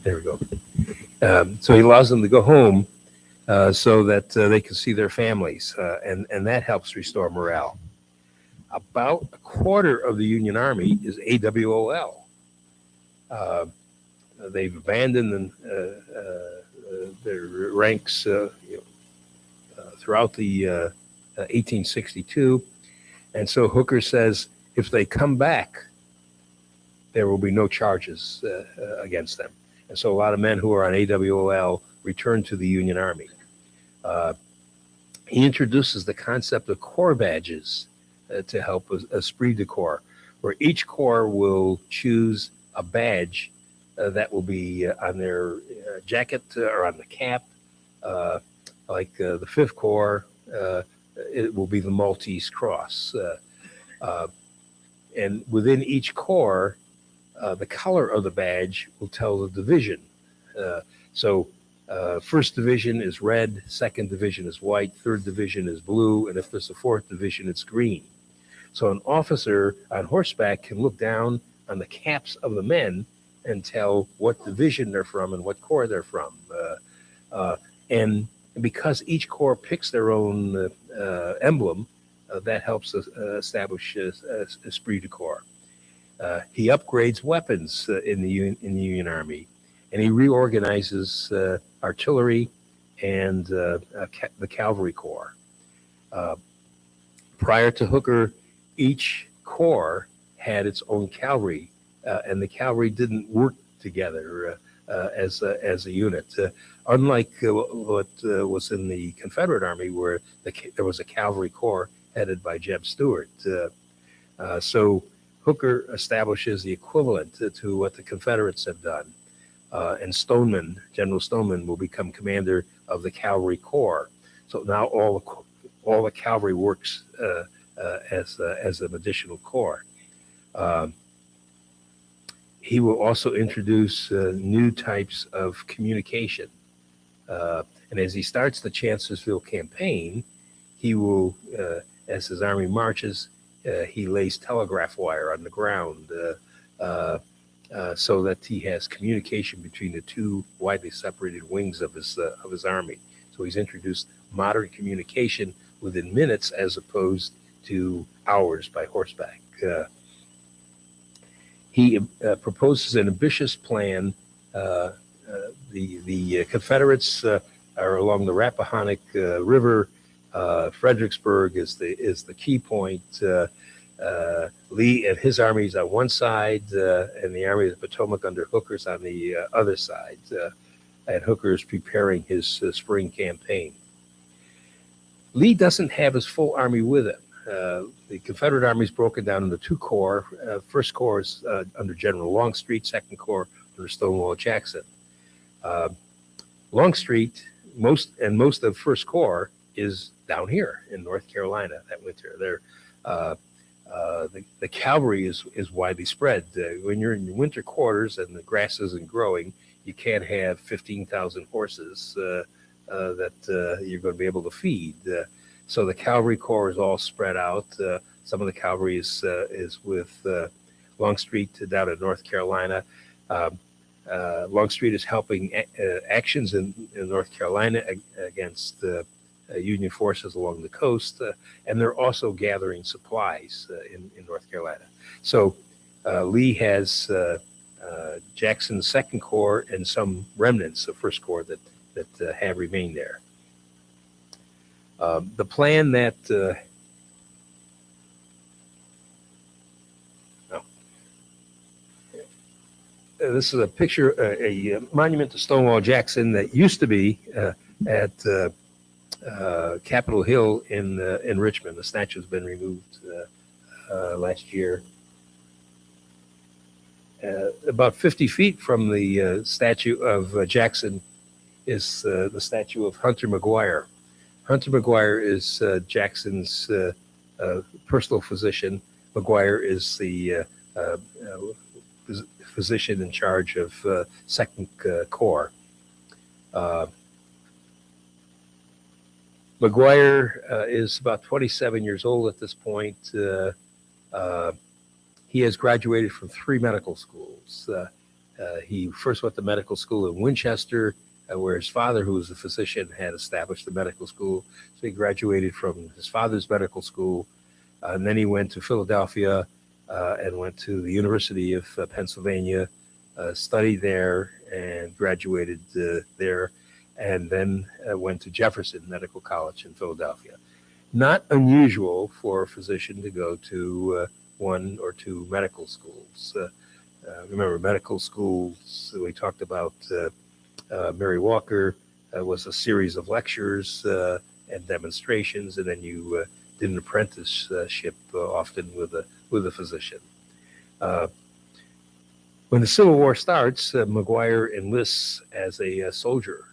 There we go. So he allows them to go home so that they can see their families, and that helps restore morale. About a quarter of the Union Army is AWOL. Uh, they've abandoned their ranks throughout the 1862, and so Hooker says if they come back, there will be no charges against them. And so a lot of men who are on AWOL return to the Union Army. He introduces the concept of corps badges to help esprit de corps, where each corps will choose a badge that will be on their jacket or on the cap. Like the Fifth Corps, it will be the Maltese Cross. And within each corps, the color of the badge will tell the division. So first division is red, second division is white, third division is blue, and if there's a fourth division, it's green. So an officer on horseback can look down on the caps of the men and tell what division they're from and what corps they're from. And because each corps picks their own emblem, that helps establish esprit de corps. He upgrades weapons in the Union Army, and he reorganizes artillery and the cavalry corps. Prior to Hooker, each corps had its own cavalry, and the cavalry didn't work together as a unit. Unlike what was in the Confederate Army, where there was a cavalry corps headed by Jeb Stuart. So Hooker establishes the equivalent to what the Confederates have done. And General Stoneman, will become commander of the cavalry corps. So now all the cavalry works as an additional corps. He will also introduce new types of communication. And as he starts the Chancellorsville campaign, he will, as his army marches, he lays telegraph wire on the ground so that he has communication between the two widely separated wings of his army. So he's introduced modern communication within minutes as opposed to hours by horseback. He proposes an ambitious plan. The Confederates are along the Rappahannock River. Fredericksburg is the key point. Lee and his armies on one side, and the Army of the Potomac under Hooker's on the other side. And Hooker is preparing his spring campaign. Lee doesn't have his full army with him. The Confederate Army is broken down into two corps. First Corps is under General Longstreet, Second Corps under Stonewall Jackson. Longstreet, most of First Corps is down here in North Carolina that winter. The cavalry is widely spread. When you're in your winter quarters and the grass isn't growing, you can't have 15,000 horses that you're going to be able to feed. So the cavalry corps is all spread out. Some of the cavalry is with Longstreet down in North Carolina. Longstreet is helping actions in North Carolina against Union forces along the coast, and they're also gathering supplies in North Carolina. So Lee has Jackson's Second Corps and some remnants of First Corps that have remained there. The plan that this is a picture, a monument to Stonewall Jackson that used to be at Capitol Hill in Richmond. The statue has been removed last year. About 50 feet from the statue of Jackson is the statue of Hunter McGuire. Hunter McGuire is Jackson's personal physician. McGuire is the physician in charge of Second Corps. McGuire is about 27 years old at this point. He has graduated from 3 medical schools. He first went to medical school in Winchester, where his father, who was a physician, had established a medical school. So he graduated from his father's medical school. And then he went to Philadelphia and went to the University of Pennsylvania, studied there and graduated there, and then went to Jefferson Medical College in Philadelphia. Not unusual for a physician to go to one or two medical schools. Remember, medical schools, we talked about Mary Walker, was a series of lectures and demonstrations, and then you did an apprenticeship often with a physician. When the Civil War starts, McGuire enlists as a soldier,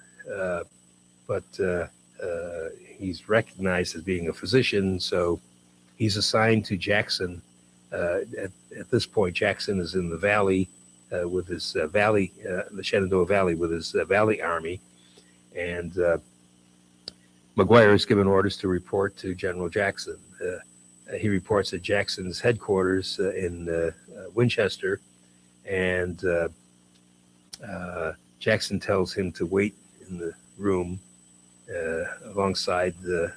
but he's recognized as being a physician, so he's assigned to Jackson. At this point, Jackson is in the valley with his the Shenandoah Valley with his Valley Army, and McGuire is given orders to report to General Jackson. He reports at Jackson's headquarters in Winchester, and Jackson tells him to wait in the room alongside the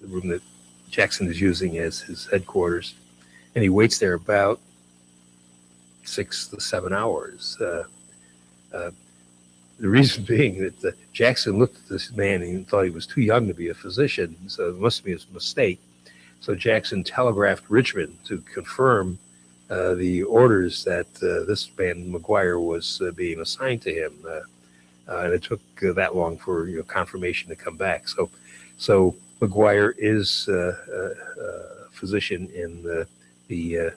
room that Jackson is using as his headquarters, and he waits there about 6 to 7 hours. The reason being that Jackson looked at this man and thought he was too young to be a physician, so it must be a mistake. So Jackson telegraphed Richmond to confirm the orders that this man McGuire was being assigned to him, and it took that long for confirmation to come back. So McGuire is a physician in the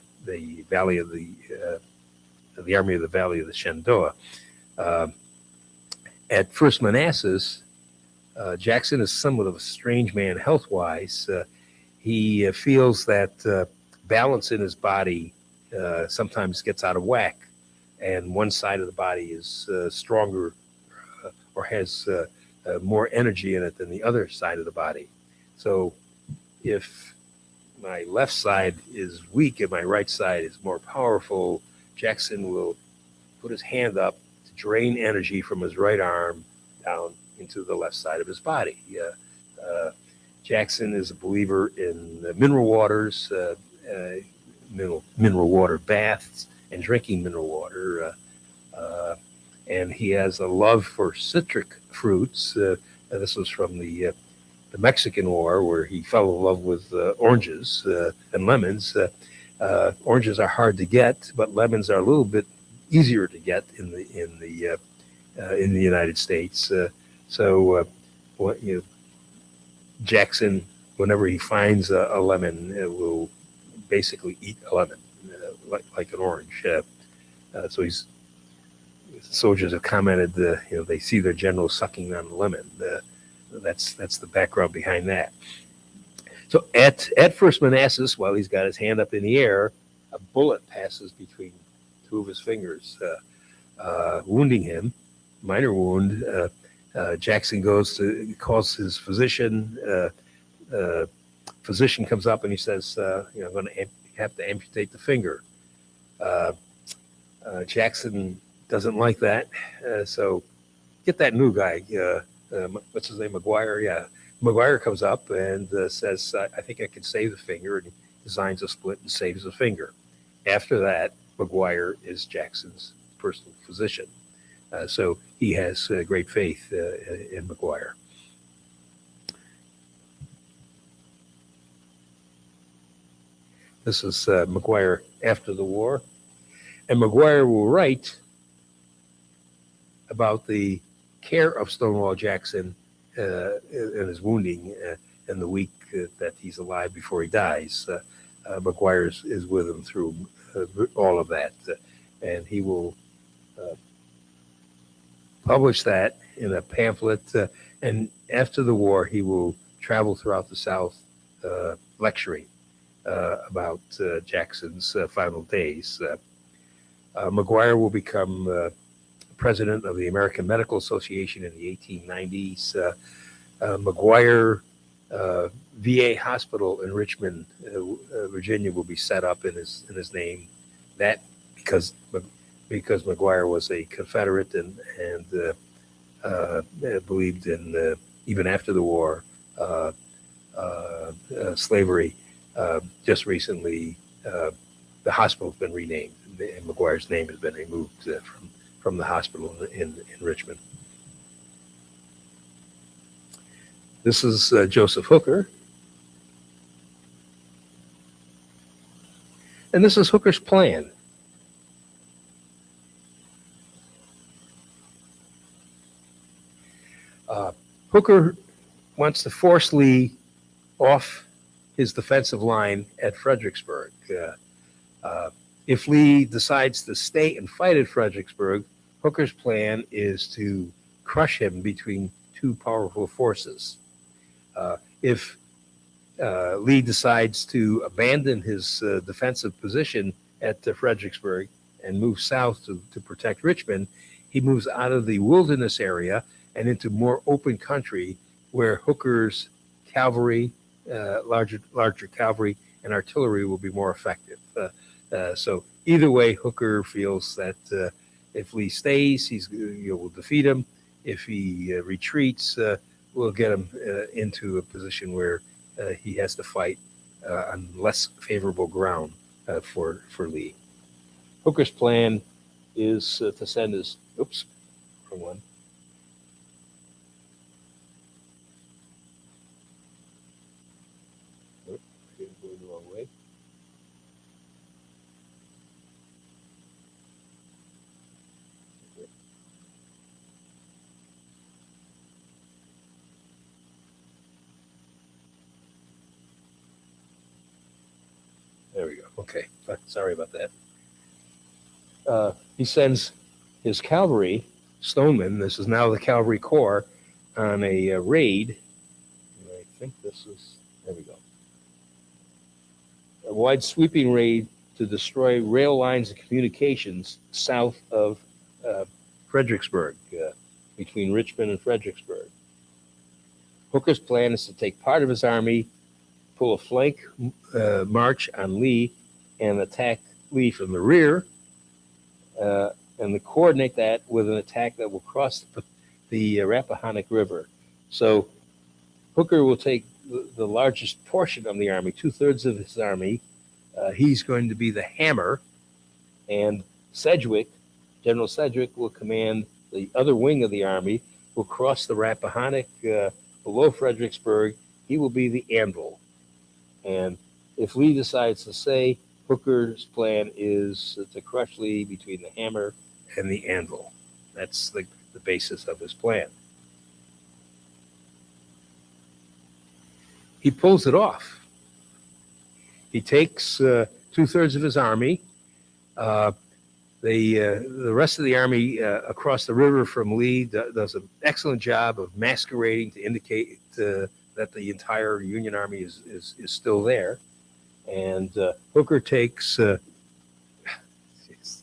Valley of the Army of the Valley of the Shenandoah. At First Manassas, Jackson is somewhat of a strange man health-wise. He feels that balance in his body sometimes gets out of whack, and one side of the body is stronger or has more energy in it than the other side of the body. So if my left side is weak and my right side is more powerful, Jackson will put his hand up to drain energy from his right arm down into the left side of his body. Jackson is a believer in mineral waters, mineral water baths, and drinking mineral water. And he has a love for citric fruits. This was from the Mexican War, where he fell in love with oranges and lemons. Oranges are hard to get, but lemons are a little bit easier to get in the United States. Jackson, whenever he finds a lemon, will basically eat a lemon like an orange. So soldiers have commented, they see their general sucking on a lemon. That's the background behind that. So at First Manassas, while he's got his hand up in the air, a bullet passes between two of his fingers, wounding him, minor wound. Jackson calls his physician. Physician comes up and he says, I'm going to have to amputate the finger. Jackson doesn't like that, so get that new guy. What's his name, McGuire? Yeah. McGuire comes up and says, I think I can save the finger, and he designs a split and saves the finger. After that, McGuire is Jackson's personal physician. So he has great faith in McGuire. This is McGuire after the war. And McGuire will write about the care of Stonewall Jackson and his wounding in the week that he's alive before he dies. McGuire is with him through all of that, and he will publish that in a pamphlet. And after the war, he will travel throughout the South lecturing about Jackson's final days. McGuire will become president of the American Medical Association in the 1890s. McGuire VA Hospital in Richmond, Virginia, will be set up in his name. That because because McGuire was a Confederate and believed in even after the war slavery. Just recently, the hospital's been renamed, and McGuire's name has been removed from the hospital in Richmond. This is Joseph Hooker. And this is Hooker's plan. Hooker wants to force Lee off his defensive line at Fredericksburg. If Lee decides to stay and fight at Fredericksburg, Hooker's plan is to crush him between two powerful forces. If Lee decides to abandon his defensive position at Fredericksburg and move south to protect Richmond, he moves out of the wilderness area and into more open country where Hooker's cavalry, larger cavalry and artillery will be more effective. So either way, Hooker feels that if Lee stays, we'll defeat him. If he retreats, we'll get him into a position where he has to fight on less favorable ground for Lee. Hooker's plan is to send his, wrong one. Didn't go the wrong way. There we go. Okay. Sorry about that. He sends his cavalry, Stoneman, this is now the Cavalry Corps, on a raid. I think this is, there we go. A wide sweeping raid to destroy rail lines and communications south of Fredericksburg, between Richmond and Fredericksburg. Hooker's plan is to take part of his army, pull a flank march on Lee, and attack Lee from the rear, and to coordinate that with an attack that will cross the Rappahannock River. So Hooker will take the largest portion of the army, 2/3 of his army. He's going to be the hammer, and General Sedgwick will command the other wing of the army, will cross the Rappahannock below Fredericksburg. He will be the anvil. And if Lee decides to say, Hooker's plan is to crush Lee between the hammer and the anvil. That's the basis of his plan. He pulls it off. He takes 2/3 of his army. The rest of the army across the river from Lee does an excellent job of masquerading to indicate that the entire Union Army is still there. And Hooker takes, this is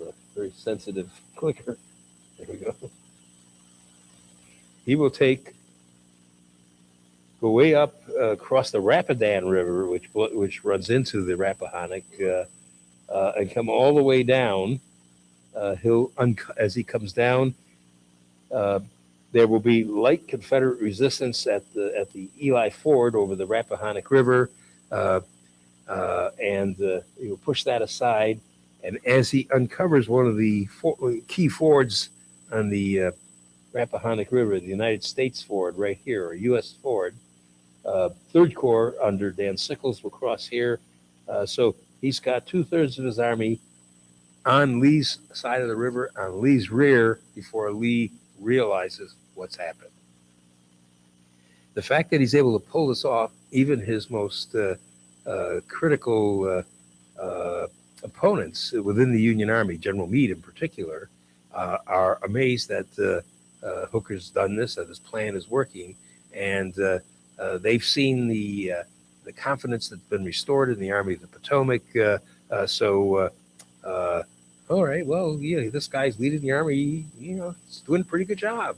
a very sensitive clicker. There we go. He will go way up across the Rapidan River, which runs into the Rappahannock, and come all the way down. As he comes down, there will be light Confederate resistance at the Ely Ford over the Rappahannock River, and he will push that aside. And as he uncovers one of the key fords on the Rappahannock River, the United States Ford right here, or U.S. Ford, Third Corps under Dan Sickles will cross here. So he's got 2/3 of his army on Lee's side of the river, on Lee's rear, before Lee realizes what's happened. The fact that he's able to pull this off, even his most critical opponents within the Union Army, General Meade in particular, are amazed that Hooker's done this, that his plan is working, and they've seen the confidence that's been restored in the Army of the Potomac. All right, well, yeah, this guy's leading the army. He's doing a pretty good job.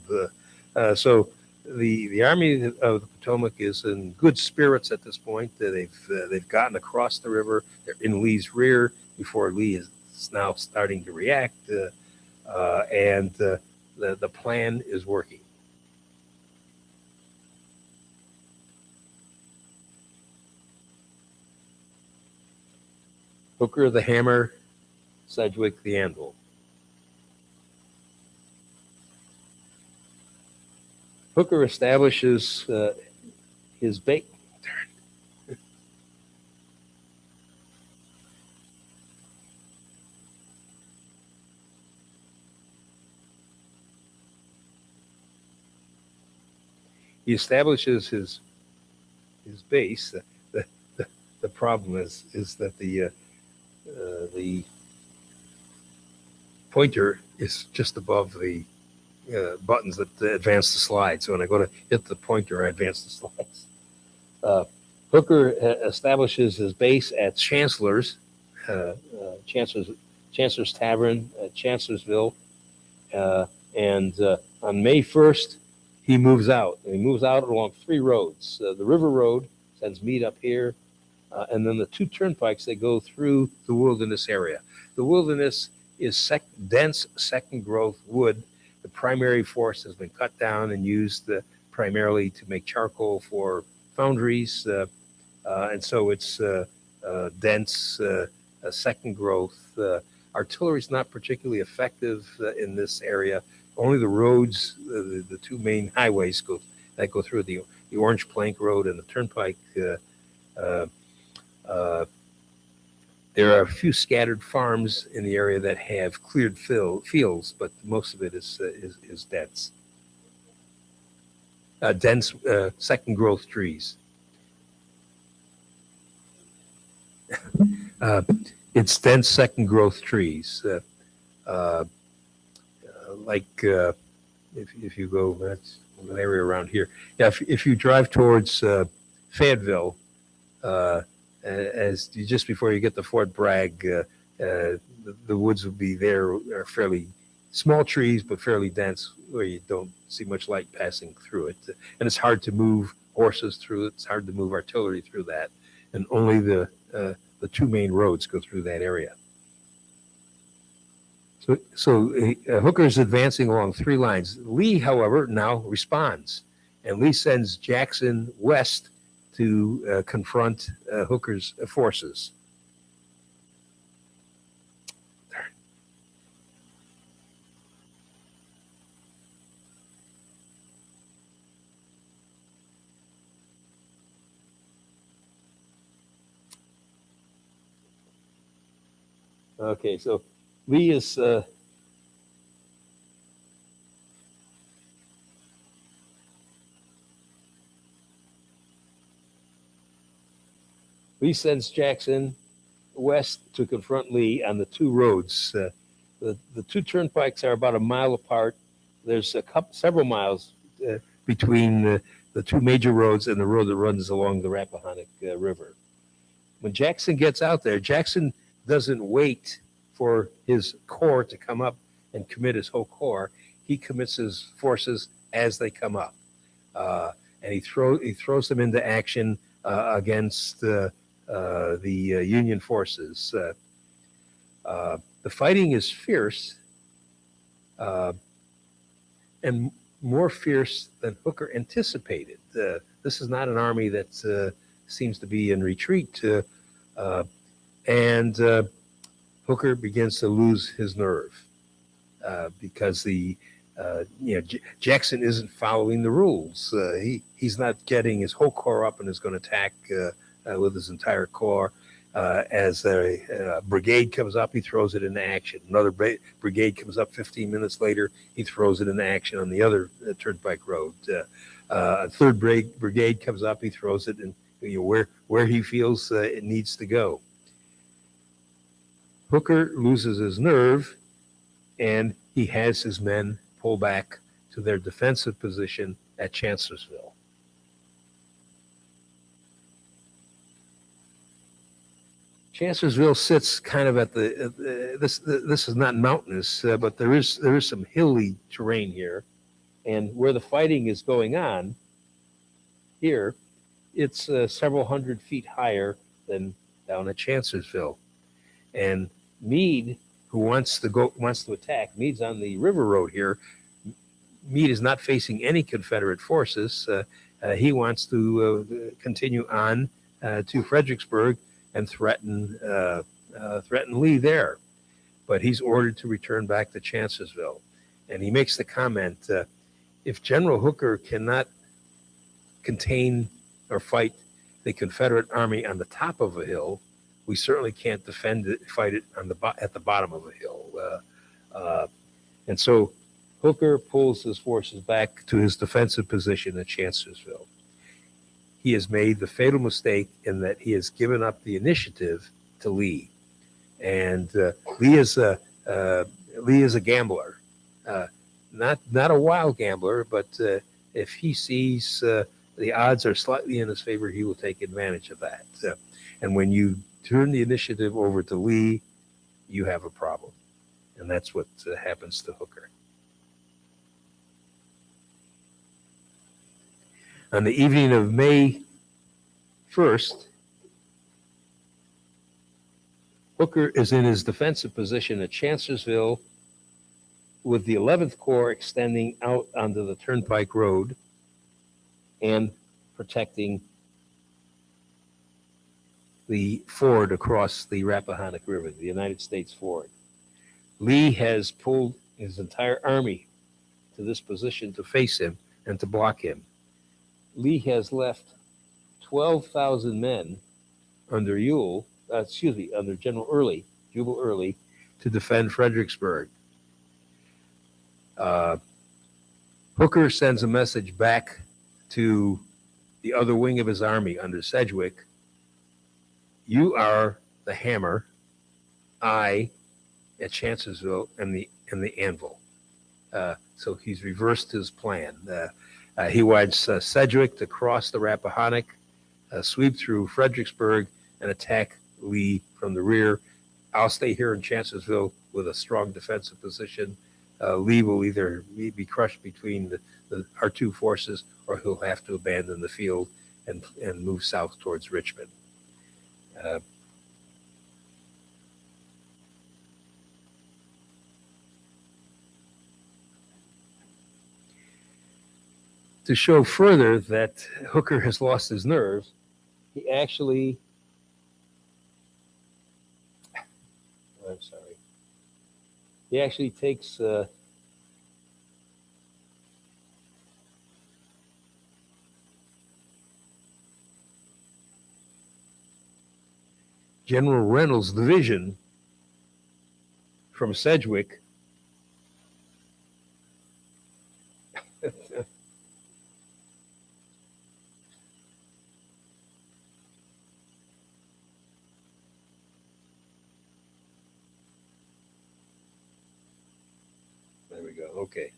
So the Army of the Potomac is in good spirits at this point. They've gotten across the river. They're in Lee's rear before Lee is now starting to react, and the plan is working. Hooker the hammer, Sedgwick the anvil. Hooker establishes his base. He establishes his base. The problem is that the pointer is just above the buttons that advance the slide. So when I go to hit the pointer, I advance the slides. Hooker establishes his base at Chancellor's Tavern at Chancellorsville, and on May 1st, he moves out. And he moves out along 3 roads. The River Road sends meat up here, and then the 2 turnpikes that go through the wilderness area. The wilderness is dense second growth wood. The primary forest has been cut down and used primarily to make charcoal for foundries, and so it's dense second growth. Artillery is not particularly effective in this area. Only the roads, the 2 main highways go through the Orange Plank Road and the Turnpike. There are a few scattered farms in the area that have cleared fields, but most of it is dense. Dense second growth trees. It's dense second growth trees. If you go, that's an area around here. Yeah, if you drive towards Fayetteville, as just before you get to Fort Bragg, the woods will be there, are fairly small trees, but fairly dense, where you don't see much light passing through it. And it's hard to move horses through it. It's hard to move artillery through that. And only the 2 main roads go through that area. So Hooker is advancing along 3 lines. Lee, however, now responds. And Lee sends Jackson west to confront Hooker's forces. Okay, so Lee is Lee sends Jackson west to confront Lee on the 2 roads. The 2 turnpikes are about a mile apart. There's several miles between the 2 major roads and the road that runs along the Rappahannock River. When Jackson gets out there, Jackson doesn't wait for his corps to come up and commit his whole corps. He commits his forces as they come up, and he throws them into action against the Union forces. The fighting is fierce, and more fierce than Hooker anticipated. This is not an army that seems to be in retreat, and Hooker begins to lose his nerve because Jackson isn't following the rules. He's not getting his whole corps up and is going to attack with his entire corps. As a brigade comes up, he throws it into action. Another brigade comes up 15 minutes later, he throws it into action on the other turnpike road. A third brigade comes up, he throws it in where he feels it needs to go. Hooker loses his nerve, and he has his men pull back to their defensive position at Chancellorsville. Chancellorsville sits kind of at this is not mountainous, but there is some hilly terrain here, And where the fighting is going on here, it's several hundred feet higher than down at Chancellorsville. And Meade, who wants to attack, Meade's on the river road here. Meade is not facing any Confederate forces. He wants to continue on to Fredericksburg and threaten Lee there. But he's ordered to return back to Chancellorsville. And he makes the comment, if General Hooker cannot contain or fight the Confederate army on the top of a hill, we certainly can't fight it at the bottom of a hill. And so Hooker pulls his forces back to his defensive position at Chancellorsville. He has made the fatal mistake in that he has given up the initiative to Lee. And Lee is a gambler, not a wild gambler, but if he sees the odds are slightly in his favor, he will take advantage of that. And when you turn the initiative over to Lee, you have a problem, and that's what happens to Hooker. On the evening of May 1st, Hooker is in his defensive position at Chancellorsville with the 11th Corps extending out onto the Turnpike Road and protecting the ford across the Rappahannock River, the United States ford. Lee has pulled his entire army to this position to face him and to block him. Lee has left 12,000 men under under General Early, Jubal Early, to defend Fredericksburg. Hooker sends a message back to the other wing of his army under Sedgwick. You are the hammer, I at Chancellorsville, and the anvil. So he's reversed his plan. He wants Sedgwick to cross the Rappahannock, sweep through Fredericksburg, and attack Lee from the rear. I'll stay here in Chancellorsville with a strong defensive position. Lee will either be crushed between our two forces, or he'll have to abandon the field and move south towards Richmond. To show further that Hooker has lost his nerve, he actually, takes General Reynolds' division from Sedgwick There we go. Okay.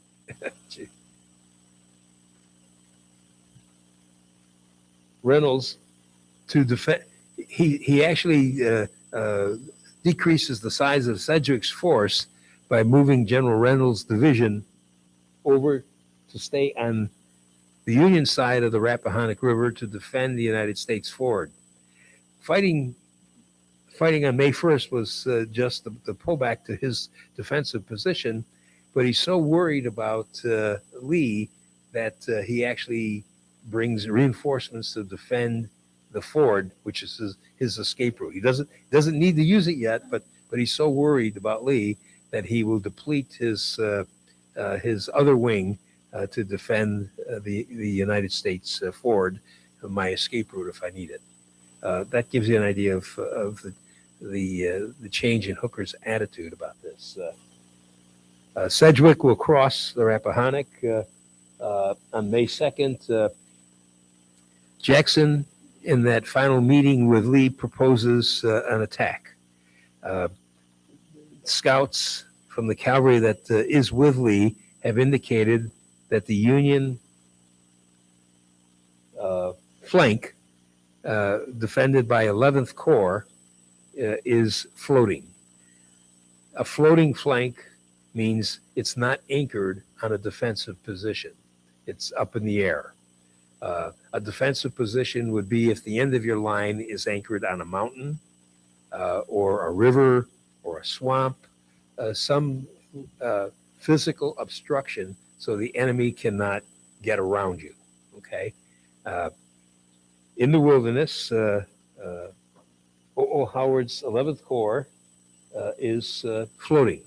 Reynolds to defend. He actually decreases the size of Sedgwick's force by moving General Reynolds' division over to stay on the Union side of the Rappahannock River to defend the United States ford. Fighting on May 1st was just the pullback to his defensive position, but he's so worried about Lee that he actually brings reinforcements to defend the ford, which is his escape route. He doesn't need to use it yet, but he's so worried about Lee that he will deplete his other wing to defend the United States ford, my escape route if I need it. That gives you an idea of the change in Hooker's attitude about this. Sedgwick will cross the Rappahannock on May 2nd. Jackson, in that final meeting with Lee, proposes an attack. Scouts from the cavalry that is with Lee have indicated that the Union flank, defended by 11th Corps, is floating. A floating flank means it's not anchored on a defensive position. It's up in the air. A defensive position would be if the end of your line is anchored on a mountain or a river or a swamp, some physical obstruction so the enemy cannot get around you. Okay. In the wilderness, O. Howard's 11th Corps is floating.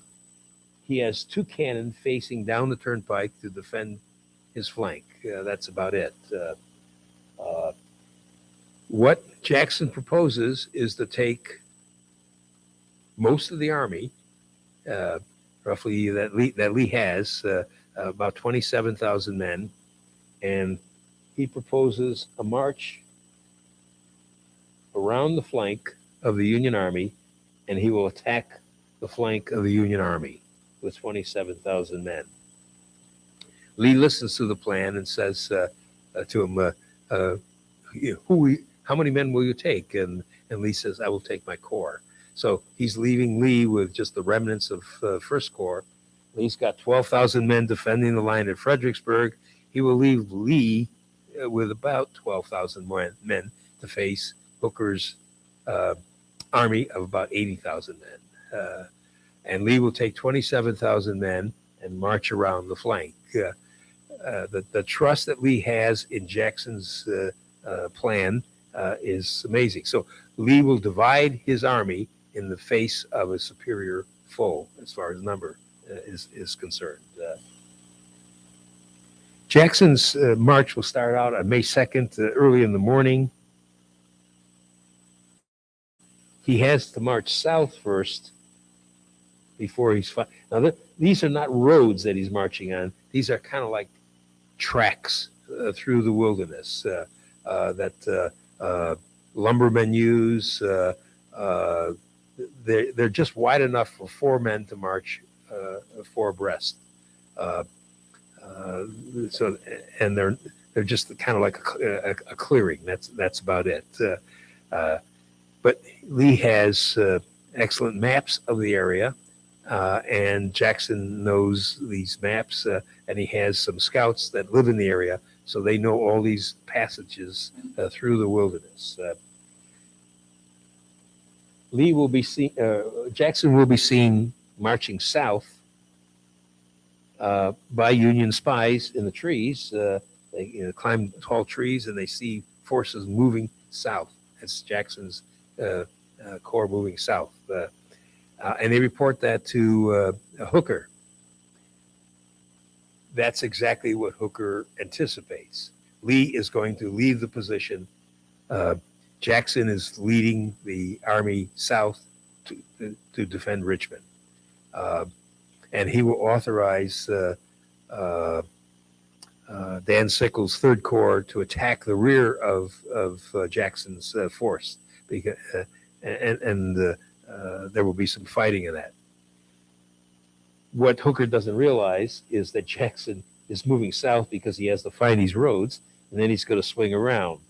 He has two cannon facing down the turnpike to defend his flank. That's about it. What Jackson proposes is to take most of the army, roughly that Lee has, about 27,000 men, and he proposes a march around the flank of the Union Army, and he will attack the flank of the Union Army with 27,000 men. Lee listens to the plan and says to him, how many men will you take? And Lee says, I will take my corps. So he's leaving Lee with just the remnants of First Corps. Lee's got 12,000 men defending the line at Fredericksburg. He will leave Lee with about 12,000 men to face Hooker's army of about 80,000 men. And Lee will take 27,000 men and march around the flank. The trust that Lee has in Jackson's plan is amazing. So Lee will divide his army in the face of a superior foe as far as number is concerned. Jackson's march will start out on May 2nd, early in the morning. He has to march south first before he's now. These are not roads that he's marching on. These are kind of like tracks through the wilderness that lumbermen use. They're just wide enough for four men to march four abreast. So, and they're just kind of like a clearing. That's about it. But Lee has excellent maps of the area, and Jackson knows these maps, and he has some scouts that live in the area, so they know all these passages through the wilderness. Jackson will be seen marching south by Union spies in the trees. They climb tall trees and they see forces moving south. That's Jackson's corps moving south. And they report that to Hooker. That's exactly what Hooker anticipates. Lee is going to leave the position. Jackson is leading the army south to defend Richmond. And he will authorize Dan Sickles' Third Corps to attack the rear of Jackson's force, because, there will be some fighting in that. What Hooker doesn't realize is that Jackson is moving south because he has to find these roads, and then he's going to swing around.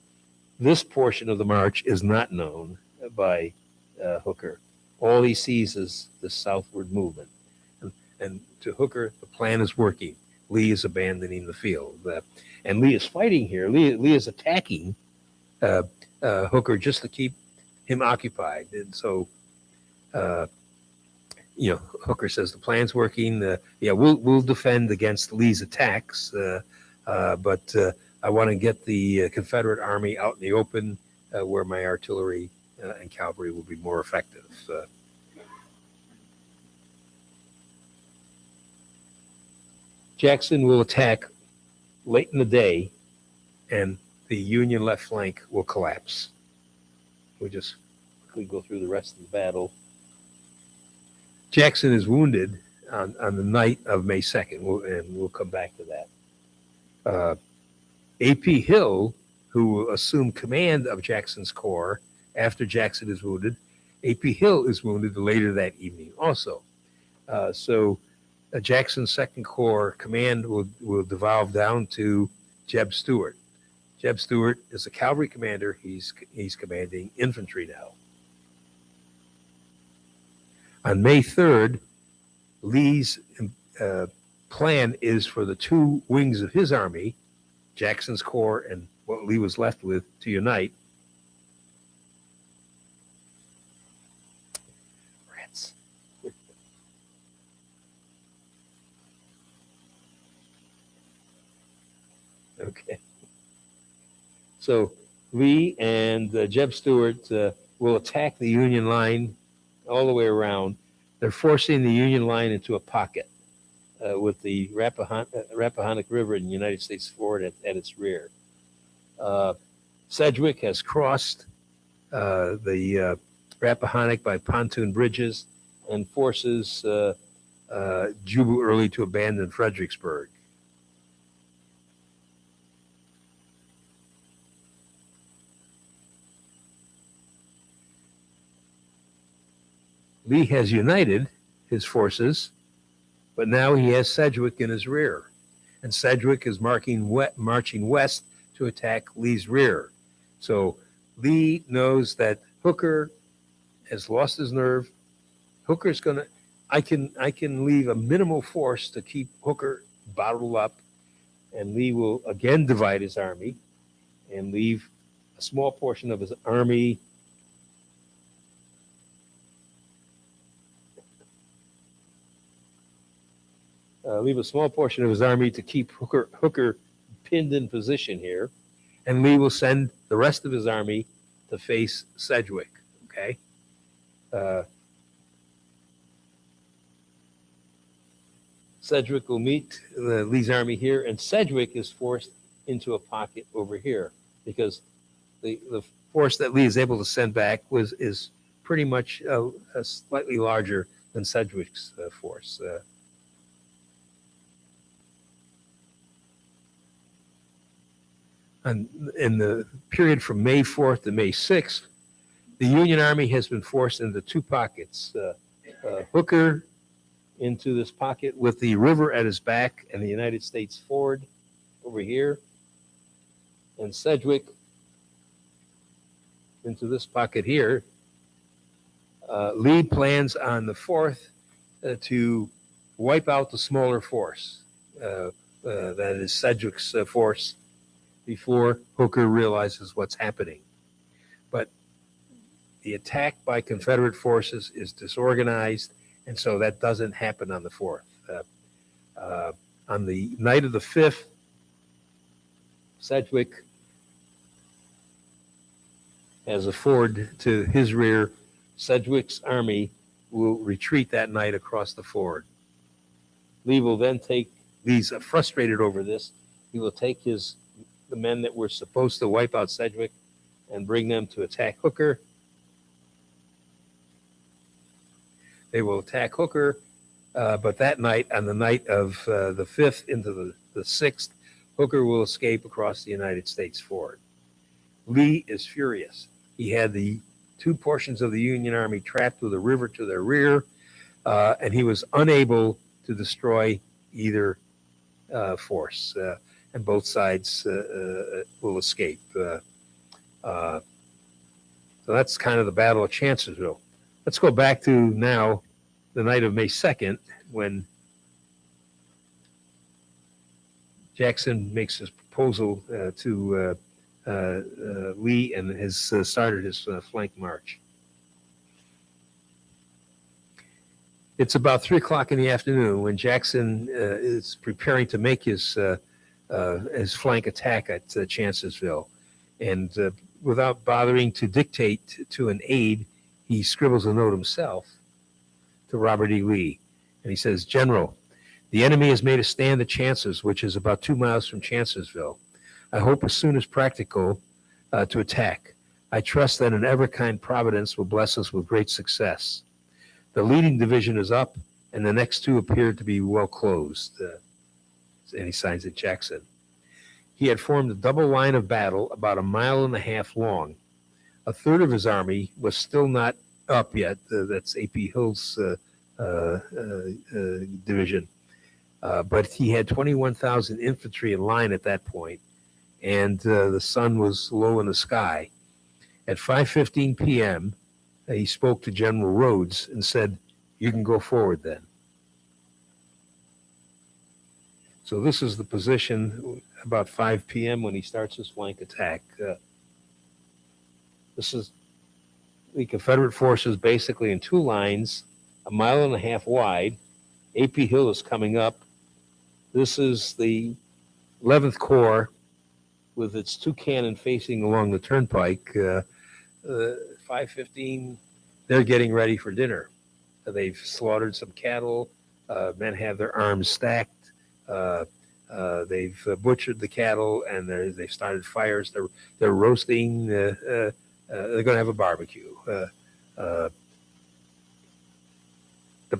This portion of the march is not known by Hooker. All he sees is the southward movement. And to Hooker, the plan is working. Lee is abandoning the field. And Lee is fighting here. Lee is attacking Hooker just to keep him occupied. And so, Hooker says the plan's working. We'll defend against Lee's attacks, but I want to get the Confederate Army out in the open where my artillery and cavalry will be more effective. Jackson will attack late in the day, and the Union left flank will collapse. We'll just quickly go through the rest of the battle. Jackson is wounded on the night of May 2nd, and we'll come back to that. A.P. Hill, who will assume command of Jackson's corps after Jackson is wounded, A.P. Hill is wounded later that evening also. So Jackson's Second Corps command will devolve down to Jeb Stuart. Jeb Stuart is a cavalry commander. He's commanding infantry now. On May 3rd, Lee's uh, plan is for the two wings of his army, Jackson's corps and what Lee was left with, to unite. Rats. Okay. So Lee and Jeb Stuart will attack the Union line all the way around. They're forcing the Union line into a pocket with the Rappahannock River in the United States forward at its rear. Sedgwick has crossed the Rappahannock by pontoon bridges and forces Jubal Early to abandon Fredericksburg. Lee has united his forces, but now he has Sedgwick in his rear. And Sedgwick is marching west to attack Lee's rear. So Lee knows that Hooker has lost his nerve. Hooker's gonna. I can leave a minimal force to keep Hooker bottled up, and Lee will again divide his army and leave a small portion of his army. Leave a small portion of his army to keep Hooker pinned in position here, and Lee will send the rest of his army to face Sedgwick. Okay. Sedgwick will meet Lee's army here, and Sedgwick is forced into a pocket over here because the force that Lee is able to send back is pretty much slightly larger than Sedgwick's force. And in the period from May 4th to May 6th, the Union Army has been forced into two pockets. Hooker into this pocket with the river at his back and the United States forward over here, and Sedgwick into this pocket here. Lee plans on the 4th to wipe out the smaller force, that is Sedgwick's force, before Hooker realizes what's happening. But the attack by Confederate forces is disorganized, and so that doesn't happen on the 4th. On the night of the 5th, Sedgwick has a ford to his rear. Sedgwick's army will retreat that night across the ford. Lee will then Lee's frustrated over this. He will take the men that were supposed to wipe out Sedgwick and bring them to attack Hooker. They will attack Hooker, but that night, on the night of the 5th into the 6th, Hooker will escape across the United States ford. Lee is furious. He had the two portions of the Union Army trapped with a river to their rear, and he was unable to destroy either force. And both sides will escape. So that's kind of the Battle of Chancellorsville. Let's go back to now, the night of May 2nd, when Jackson makes his proposal to Lee and has started his flank march. It's about 3 o'clock in the afternoon when Jackson is preparing to make his flank attack at Chancellorsville. And without bothering to dictate to an aide, he scribbles a note himself to Robert E. Lee. And he says, "General, the enemy has made a stand at Chancellorsville, which is about 2 miles from Chancellorsville. I hope as soon as practical to attack. I trust that an ever-kind Providence will bless us with great success. The leading division is up, and the next two appear to be well closed." And he signs it Jackson. He had formed a double line of battle about 1.5 miles long. A third of his army was still not up yet. That's A.P. Hill's division. But he had 21,000 infantry in line at that point, and the sun was low in the sky. At 5:15 p.m., he spoke to General Rhodes and said, "You can go forward then." So this is the position about 5 p.m. when he starts his flank attack. This is the Confederate forces basically in two lines, a mile and a half wide. AP Hill is coming up. This is the 11th Corps with its two cannon facing along the turnpike. 5:15, they're getting ready for dinner. They've slaughtered some cattle. Men have their arms stacked. They've butchered the cattle, and they've started fires. They're roasting. They're going to have a barbecue. The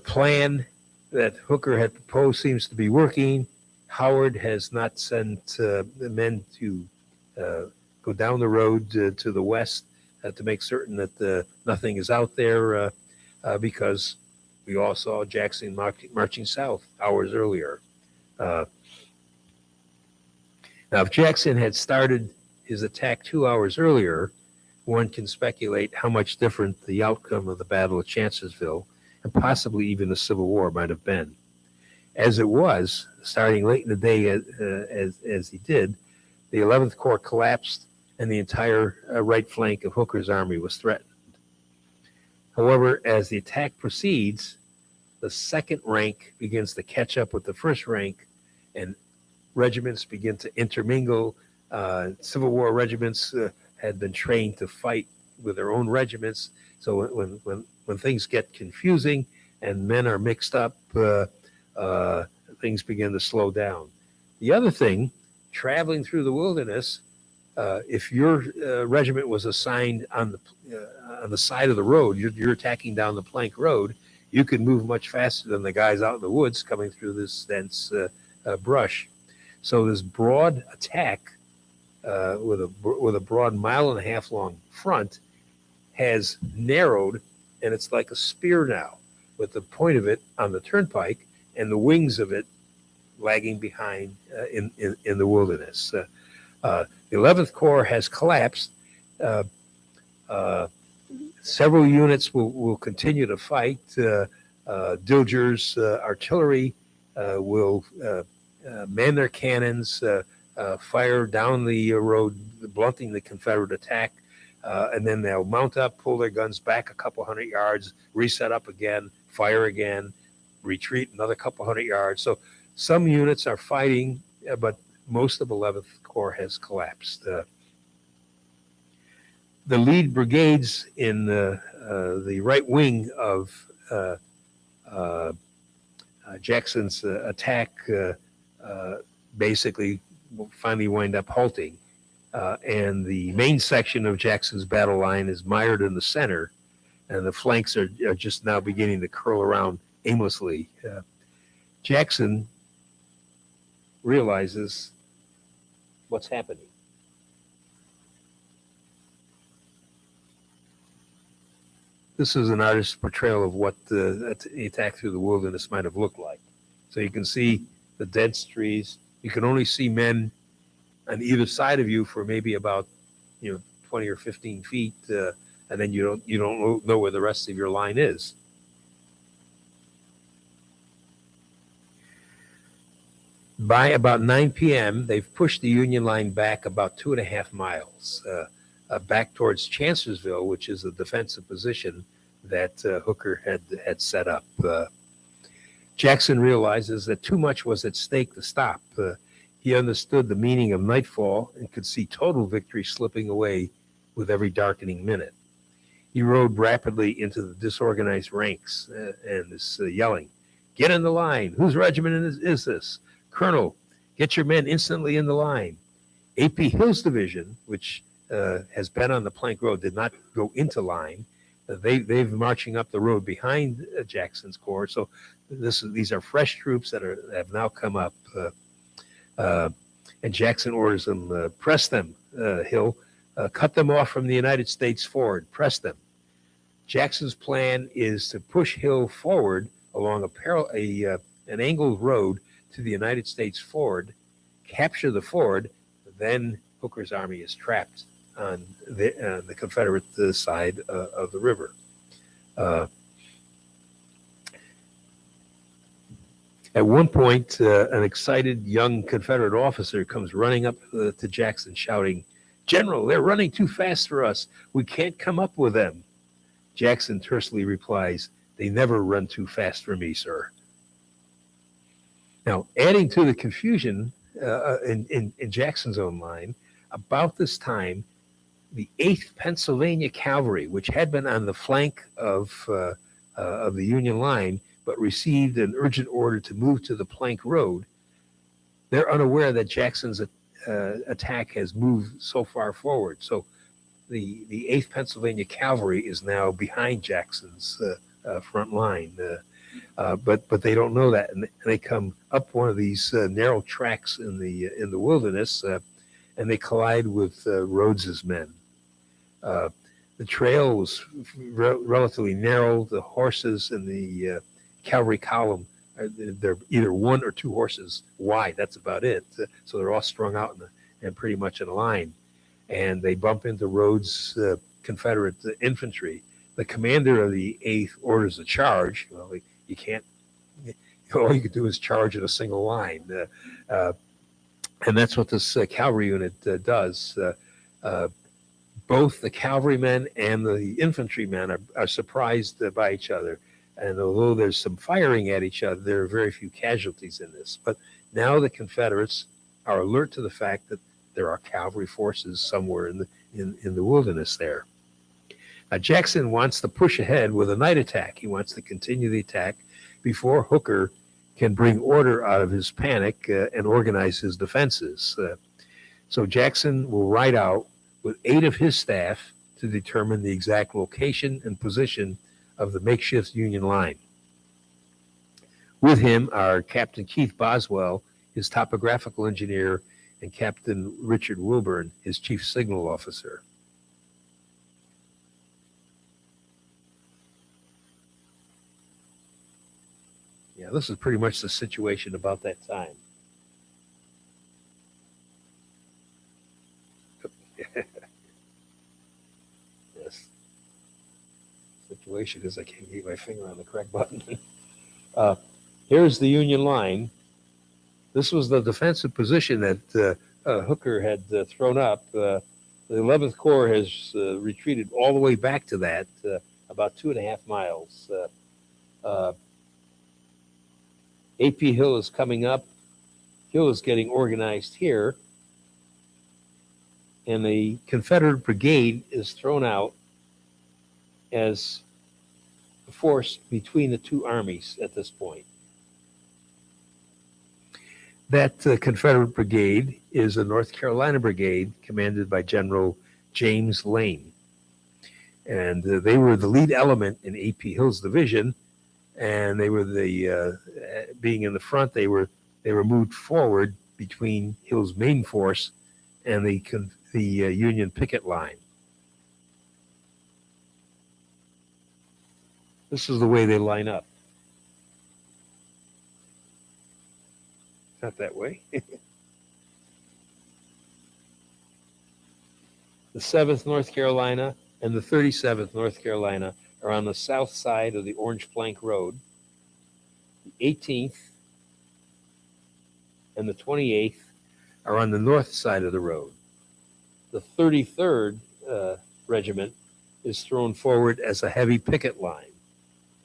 plan that Hooker had proposed seems to be working. Howard has not sent the men to go down the road to the west to make certain that nothing is out there because we all saw Jackson marching south hours earlier. Now, if Jackson had started his attack 2 hours earlier, one can speculate how much different the outcome of the Battle of Chancellorsville and possibly even the Civil War might have been. As it was, starting late in the day as he did, the 11th Corps collapsed and the entire right flank of Hooker's army was threatened. However, as the attack proceeds, the second rank begins to catch up with the first rank and regiments begin to intermingle. Civil War regiments had been trained to fight with their own regiments. So when things get confusing and men are mixed up, things begin to slow down. The other thing, traveling through the wilderness, if your regiment was assigned on the side of the road, you're attacking down the plank road, you could move much faster than the guys out in the woods coming through this dense brush. So this broad attack with a broad mile and a half long front has narrowed, and it's like a spear now, with the point of it on the turnpike and the wings of it lagging behind in the wilderness. The 11th Corps has collapsed. Several units will continue to fight. Dilger's artillery will man their cannons, fire down the road, blunting the Confederate attack, and then they'll mount up, pull their guns back a couple hundred yards, reset up again, fire again, retreat another couple hundred yards. So some units are fighting, but most of 11th Corps has collapsed. The lead brigades in the right wing of Jackson's attack basically will finally wind up halting. And the main section of Jackson's battle line is mired in the center, and the flanks are just now beginning to curl around aimlessly. Jackson realizes what's happening. This is an artist's portrayal of what the attack through the wilderness might have looked like. So you can see the dense trees. You can only see men on either side of you for maybe about 20 or 15 feet, and then you don't know where the rest of your line is. By about 9 p.m., they've pushed the Union line back about 2.5 miles, back towards Chancellorsville, which is a defensive position that Hooker had set up. Jackson realizes that too much was at stake to stop. He understood the meaning of nightfall and could see total victory slipping away with every darkening minute. He rode rapidly into the disorganized ranks and is yelling, "Get in the line! Whose regiment is this? Colonel, get your men instantly in the line." A.P. Hill's division, which has been on the plank road, did not go into line. They've marching up the road behind Jackson's corps. So these are fresh troops that have now come up. And Jackson orders them, press them, Hill, cut them off from the United States forward, press them. Jackson's plan is to push Hill forward along an angled road to the United States ford, capture the ford, then Hooker's army is trapped on the Confederate side of the river. At one point, an excited young Confederate officer comes running up to Jackson shouting, "General, they're running too fast for us. We can't come up with them." Jackson tersely replies, "They never run too fast for me, sir." Now, adding to the confusion in Jackson's own line, about this time, the 8th Pennsylvania Cavalry, which had been on the flank of the Union line, but received an urgent order to move to the Plank Road, they're unaware that Jackson's attack has moved so far forward. So the 8th Pennsylvania Cavalry is now behind Jackson's front line. But they don't know that, and they come up one of these narrow tracks in the wilderness, and they collide with Rhodes's men. The trail was relatively narrow. The horses in the cavalry column, they're either one or two horses wide. That's about it. So they're all strung out and pretty much in a line. And they bump into Rhodes' Confederate infantry. The commander of the 8th orders a charge. Well, you can't, all you can do is charge in a single line. And that's what this cavalry unit does. Both the cavalrymen and the infantrymen are surprised by each other. And although there's some firing at each other, there are very few casualties in this. But now the Confederates are alert to the fact that there are cavalry forces somewhere in the wilderness there. Now, Jackson wants to push ahead with a night attack. He wants to continue the attack before Hooker can bring order out of his panic and organize his defenses. So Jackson will ride out with 8 of his staff to determine the exact location and position of the makeshift Union line. With him are Captain Keith Boswell, his topographical engineer, and Captain Richard Wilburn, his chief signal officer. Yeah, this is pretty much the situation about that time. Yes. Situation is I can't get my finger on the correct button. Here's the Union line. This was the defensive position that Hooker had thrown up. The 11th Corps has retreated all the way back to that, about 2.5 miles. A.P. Hill is coming up. Hill is getting organized here. And the Confederate brigade is thrown out as a force between the two armies at this point. That Confederate brigade is a North Carolina brigade commanded by General James Lane. And they were the lead element in A.P. Hill's division, and they were being in the front, they were moved forward between Hill's main force and the Union picket line. This is the way they line up. Not that way. The 7th North Carolina and the 37th North Carolina are on the south side of the Orange Plank Road. The 18th and the 28th are on the north side of the road. The 33rd Regiment is thrown forward as a heavy picket line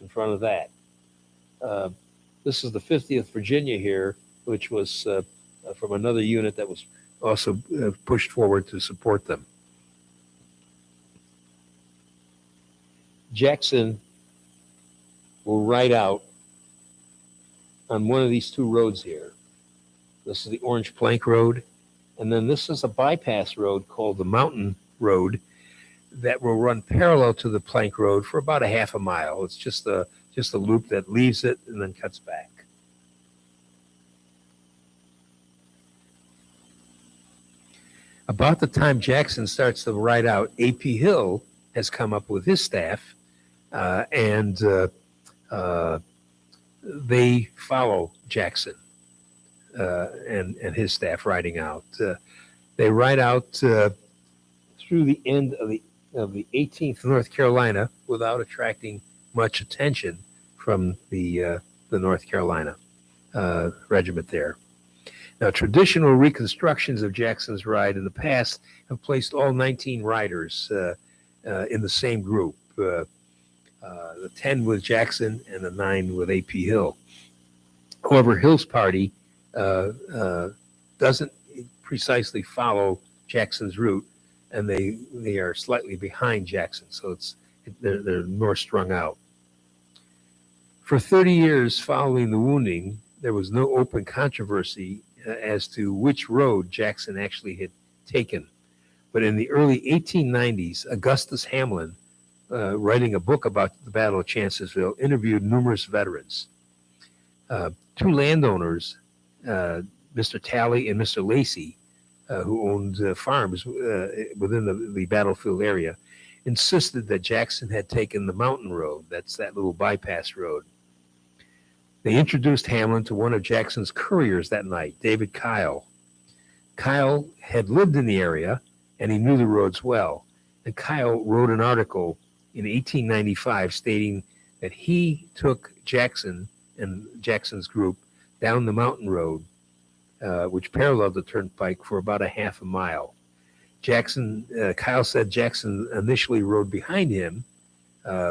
in front of that. This is the 50th Virginia here, which was from another unit that was also pushed forward to support them. Jackson will ride out on one of these two roads here. This is the Orange Plank Road, and then this is a bypass road called the Mountain Road that will run parallel to the Plank Road for about 1/2 mile. It's just a loop that leaves it and then cuts back. About the time Jackson starts to ride out, A.P. Hill has come up with his staff, and they follow Jackson and his staff riding out. They ride out through the end of the 18th North Carolina without attracting much attention from the North Carolina. regiment there. Now, traditional reconstructions of Jackson's ride in the past have placed all 19 riders in the same group, the 10 with Jackson and the 9 with A.P. Hill. However, Hill's party doesn't precisely follow Jackson's route, and they are slightly behind Jackson, so they're more strung out. For 30 years following the wounding, there was no open controversy as to which road Jackson actually had taken. But in the early 1890s, Augustus Hamlin, writing a book about the Battle of Chancellorsville, interviewed numerous veterans. Two landowners, Mr. Talley and Mr. Lacey, who owned farms within the battlefield area, insisted that Jackson had taken the mountain road. That's that little bypass road. They introduced Hamlin to one of Jackson's couriers that night, David Kyle. Kyle had lived in the area, and he knew the roads well. And Kyle wrote an article in 1895 stating that he took Jackson and Jackson's group down the mountain road, which paralleled the turnpike for about a half a mile. Kyle said Jackson initially rode behind him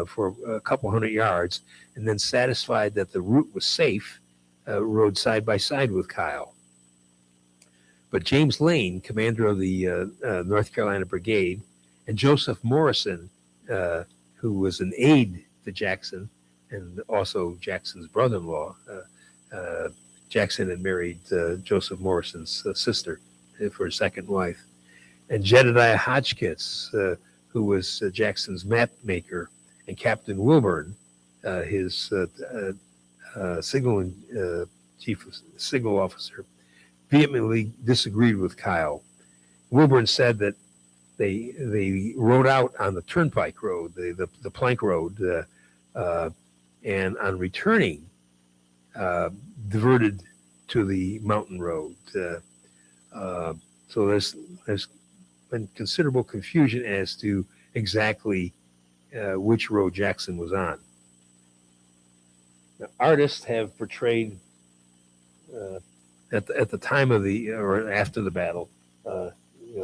for a couple hundred yards, and then, satisfied that the route was safe, rode side by side with Kyle. But James Lane, commander of the North Carolina Brigade, and Joseph Morrison, who was an aide to Jackson and also Jackson's brother-in-law, Jackson had married Joseph Morrison's sister for his second wife, and Jedediah Hotchkiss, who was Jackson's map maker, and Captain Wilburn, his signaling chief of signal officer, vehemently disagreed with Kyle. Wilburn said that they rode out on the turnpike road, the plank road, and on returning, diverted to the mountain road. So there's been considerable confusion as to exactly which road Jackson was on. Now, artists have portrayed at the time of or after the battle,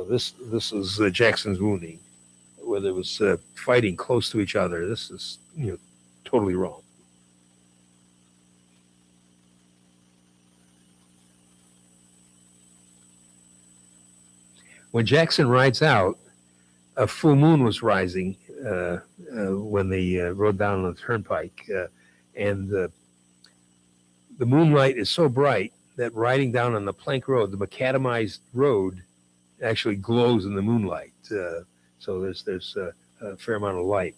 this is Jackson's wounding, where there was fighting close to each other. This is totally wrong. When Jackson rides out, a full moon was rising when they rode down on the turnpike, and the moonlight is so bright that riding down on the plank road, the macadamized road, actually glows in the moonlight. So there's a fair amount of light.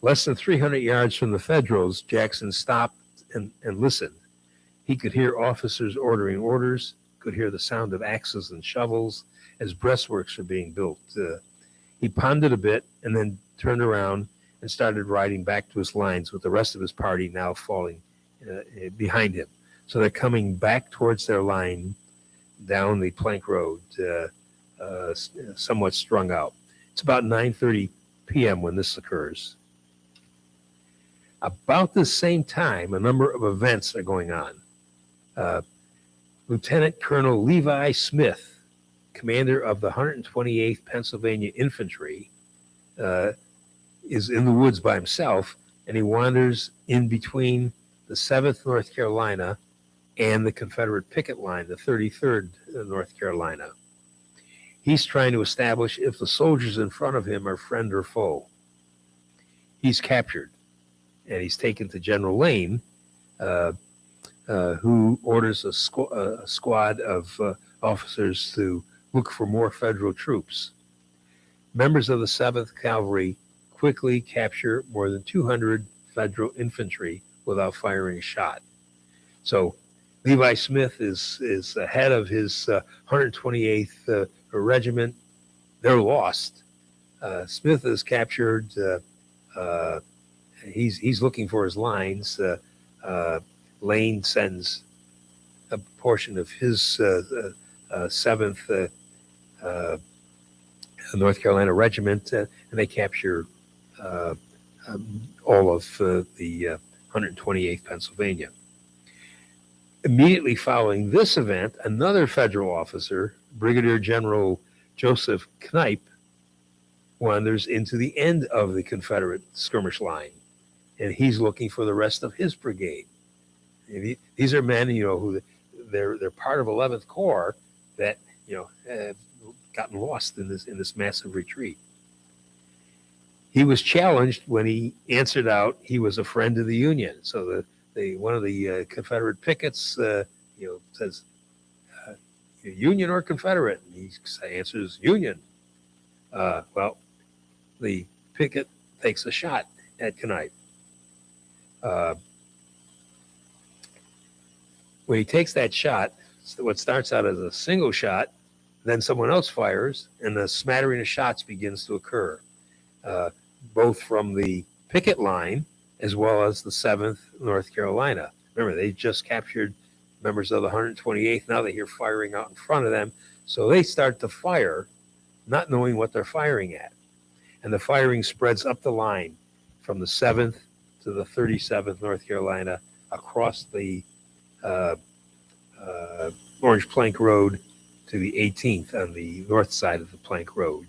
Less than 300 yards from the Federals, Jackson stopped and listened. He could hear officers ordering orders, could hear the sound of axes and shovels as breastworks were being built. He pondered a bit and then turned around and started riding back to his lines, with the rest of his party now falling behind him. So they're coming back towards their line down the plank road, somewhat strung out. It's about 9:30 p.m. when this occurs. About the same time, a number of events are going on. Lieutenant Colonel Levi Smith, commander of the 128th Pennsylvania Infantry, is in the woods by himself, and he wanders in between the 7th North Carolina and the Confederate picket line, the 33rd North Carolina. He's trying to establish if the soldiers in front of him are friend or foe. He's captured, and he's taken to General Lane, who orders a squad of officers to look for more federal troops. Members of the 7th Cavalry quickly capture more than 200 federal infantry without firing a shot. So Levi Smith is the head of his 128th regiment. They're lost. Smith is captured. He's looking for his lines. Lane sends a portion of his 7th North Carolina regiment, and they capture all of the 128th Pennsylvania. Immediately following this event, another federal officer, Brigadier General Joseph Knipe, wanders into the end of the Confederate skirmish line, and he's looking for the rest of his brigade. These are men, who they're part of 11th Corps that have gotten lost in this massive retreat. He was challenged when he answered out he was a friend of the Union. So one of the Confederate pickets says, Union or Confederate? And he answers Union. Well, the picket takes a shot at Knipe. When he takes that shot, what starts out as a single shot, then someone else fires, and a smattering of shots begins to occur, both from the picket line as well as the 7th North Carolina. Remember, they just captured members of the 128th. Now they hear firing out in front of them. So they start to fire, not knowing what they're firing at. And the firing spreads up the line from the 7th to the 37th North Carolina, across the Orange Plank Road to the 18th on the north side of the Plank Road.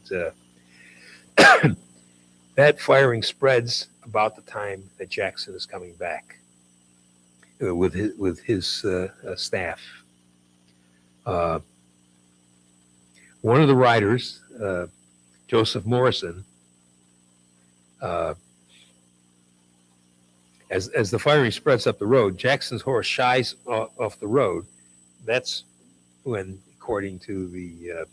That firing spreads about the time that Jackson is coming back with his staff. One of the riders, Joseph Morrison, as the firing spreads up the road, Jackson's horse shies off the road. That's when, according to the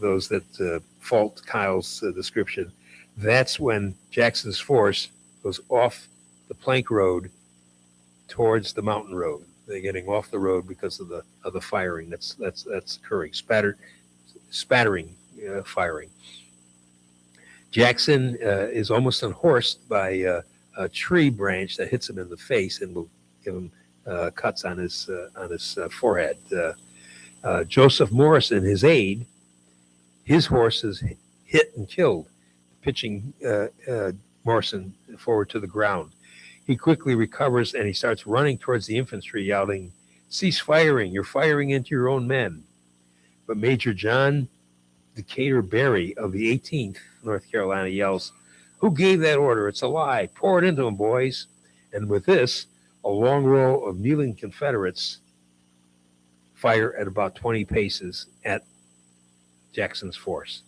those that fault Kyle's description, that's when Jackson's force goes off the Plank Road towards the mountain road. They're getting off the road because of the firing that's occurring, spattering firing. Jackson is almost unhorsed by a tree branch that hits him in the face and will give him cuts on his forehead. Joseph Morrison, his aide, his horse is hit and killed, pitching Morrison forward to the ground. He quickly recovers and he starts running towards the infantry, yelling, "Cease firing! You're firing into your own men." But Major John Decatur Berry of the 18th North Carolina yells, "Who gave that order? It's a lie. Pour it into them, boys." And with this, a long row of kneeling Confederates fire at about 20 paces at Jackson's force.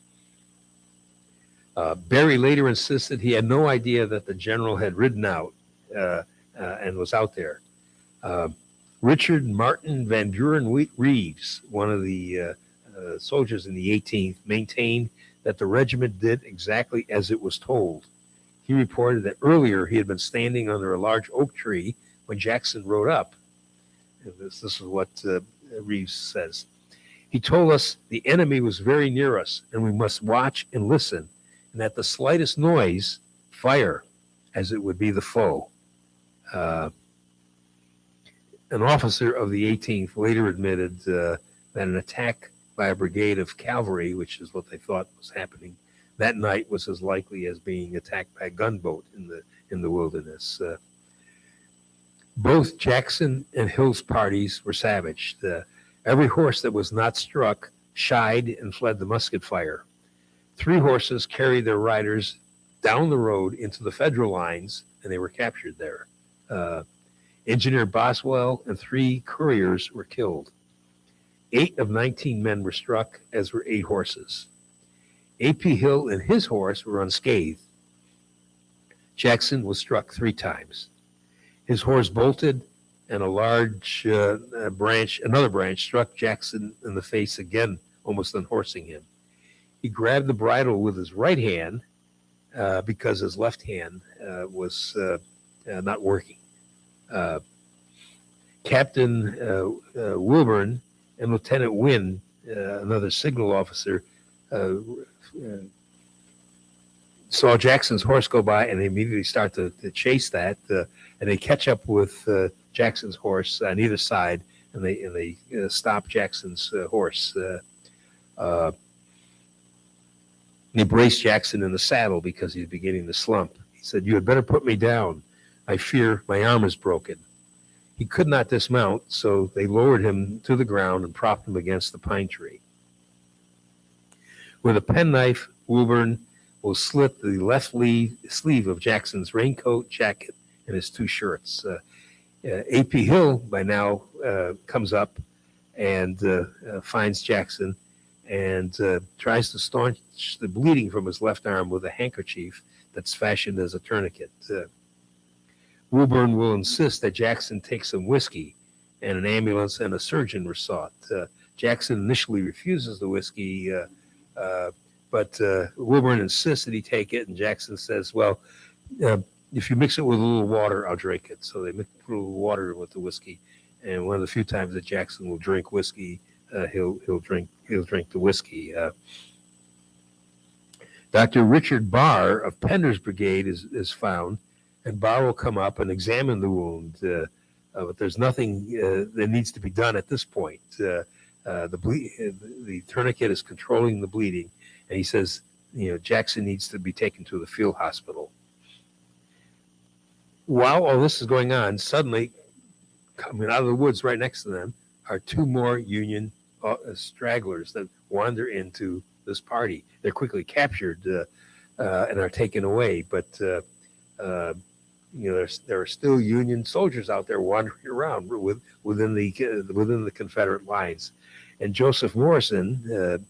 Berry later insisted he had no idea that the general had ridden out and was out there. Richard Martin Van Buren Reeves, one of the soldiers in the 18th, maintained that the regiment did exactly as it was told. He reported that earlier he had been standing under a large oak tree when Jackson rode up. And this is what Reeves says. He told us the enemy was very near us and we must watch and listen, and at the slightest noise, fire, as it would be the foe. An officer of the 18th later admitted that an attack by a brigade of cavalry, which is what they thought was happening that night, was as likely as being attacked by a gunboat in the wilderness. Both Jackson and Hill's parties were savaged. Every horse that was not struck shied and fled the musket fire. 3 horses carried their riders down the road into the Federal lines, and they were captured there. Engineer Boswell and 3 couriers were killed. 8 of 19 men were struck, as were 8 horses. A.P. Hill and his horse were unscathed. Jackson was struck 3 times. His horse bolted, and a large another branch struck Jackson in the face again, almost unhorsing him. He grabbed the bridle with his right hand because his left hand was not working. Captain Wilburn and Lieutenant Wynn, another signal officer, saw Jackson's horse go by, and they immediately start to chase that, and they catch up with Jackson's horse on either side, and they stop Jackson's horse. They braced Jackson in the saddle because he's beginning to slump. He said, "You had better put me down. I fear my arm is broken." He could not dismount, so they lowered him to the ground and propped him against the pine tree. With a penknife, Woburn will slit the left sleeve of Jackson's raincoat, jacket, and his two shirts. A.P. Hill by now comes up and finds Jackson and tries to staunch the bleeding from his left arm with a handkerchief that's fashioned as a tourniquet. Woburn will insist that Jackson take some whiskey, and an ambulance and a surgeon were sought. Jackson initially refuses the whiskey, but Woburn insists that he take it, and Jackson says, well, if you mix it with a little water, I'll drink it. So they mix a little water with the whiskey, and one of the few times that Jackson will drink whiskey, he'll drink the whiskey. Dr. Richard Barr of Pender's brigade is found, and Barr will come up and examine the wound, but there's nothing that needs to be done at this point. The tourniquet is controlling the bleeding, and he says, Jackson needs to be taken to the field hospital. While all this is going on, suddenly, coming out of the woods right next to them, are two more Union stragglers that wander into this party. They're quickly captured and are taken away, but there are still Union soldiers out there wandering around within the Confederate lines. And Joseph Morrison,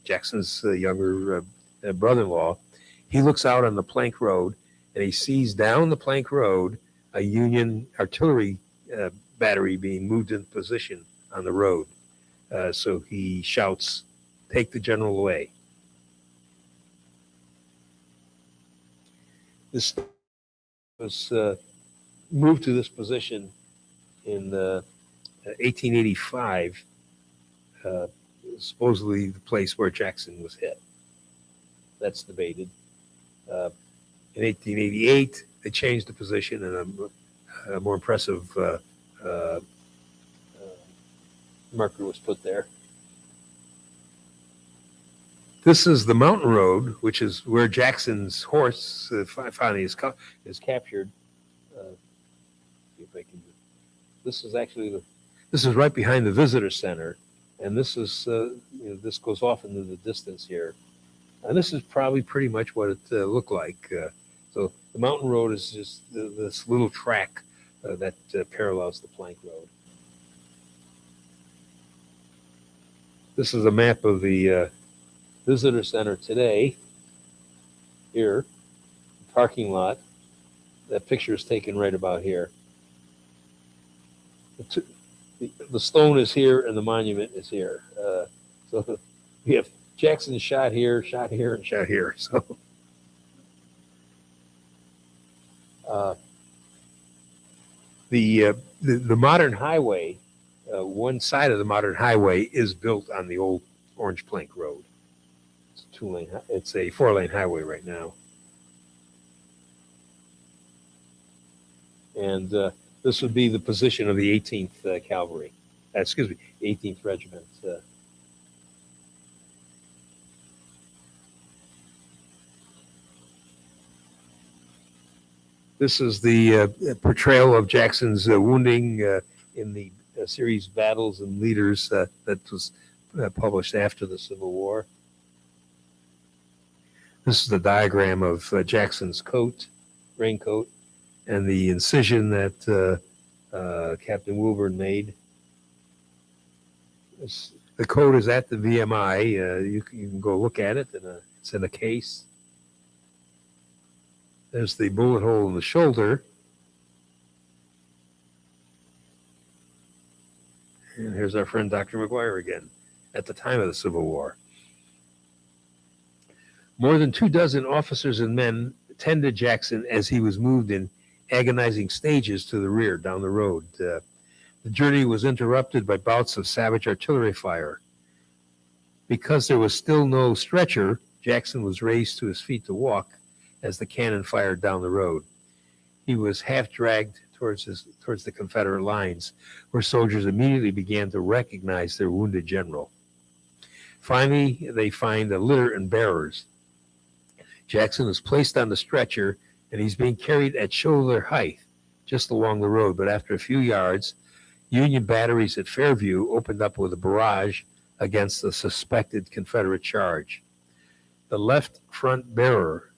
Jackson's younger brother-in-law, he looks out on the plank road and he sees down the plank road a Union artillery battery being moved into position on the road. So he shouts, "Take the general away." This was moved to this position in 1885, supposedly the place where Jackson was hit. That's debated. In 1888, they changed the position, and a more impressive marker was put there. This is the mountain road, which is where Jackson's horse finally is captured. See if I can. This is actually this is right behind the visitor center, and this is this goes off into the distance here, and this is probably pretty much what it looked like. So the mountain road is just this little track that parallels the plank road. This is a map of the visitor center today. Here, parking lot. That picture is taken right about here. The stone is here, and the monument is here. So we have Jackson shot here, and shot here. So. The modern highway, one side of the modern highway is built on the old Orange Plank Road. It's a 4-lane highway right now. And this would be the position of the 18th Cavalry. 18th Regiment. This is the portrayal of Jackson's wounding in the series Battles and Leaders that was published after the Civil War. This is the diagram of Jackson's raincoat, and the incision that Captain Woburn made. The coat is at the VMI. You can go look at it, and it's in a case. There's the bullet hole in the shoulder. And here's our friend Dr. McGuire again, at the time of the Civil War. More than 24 officers and men tended Jackson as he was moved in agonizing stages to the rear down the road. The journey was interrupted by bouts of savage artillery fire. Because there was still no stretcher, Jackson was raised to his feet to walk as the cannon fired down the road. He was half dragged towards the Confederate lines, where soldiers immediately began to recognize their wounded general. Finally, they find a litter and bearers. Jackson is placed on the stretcher, and he's being carried at shoulder height. just along the road, but after a few yards, Union batteries at Fairview opened up with a barrage against the suspected Confederate charge. The left front bearer,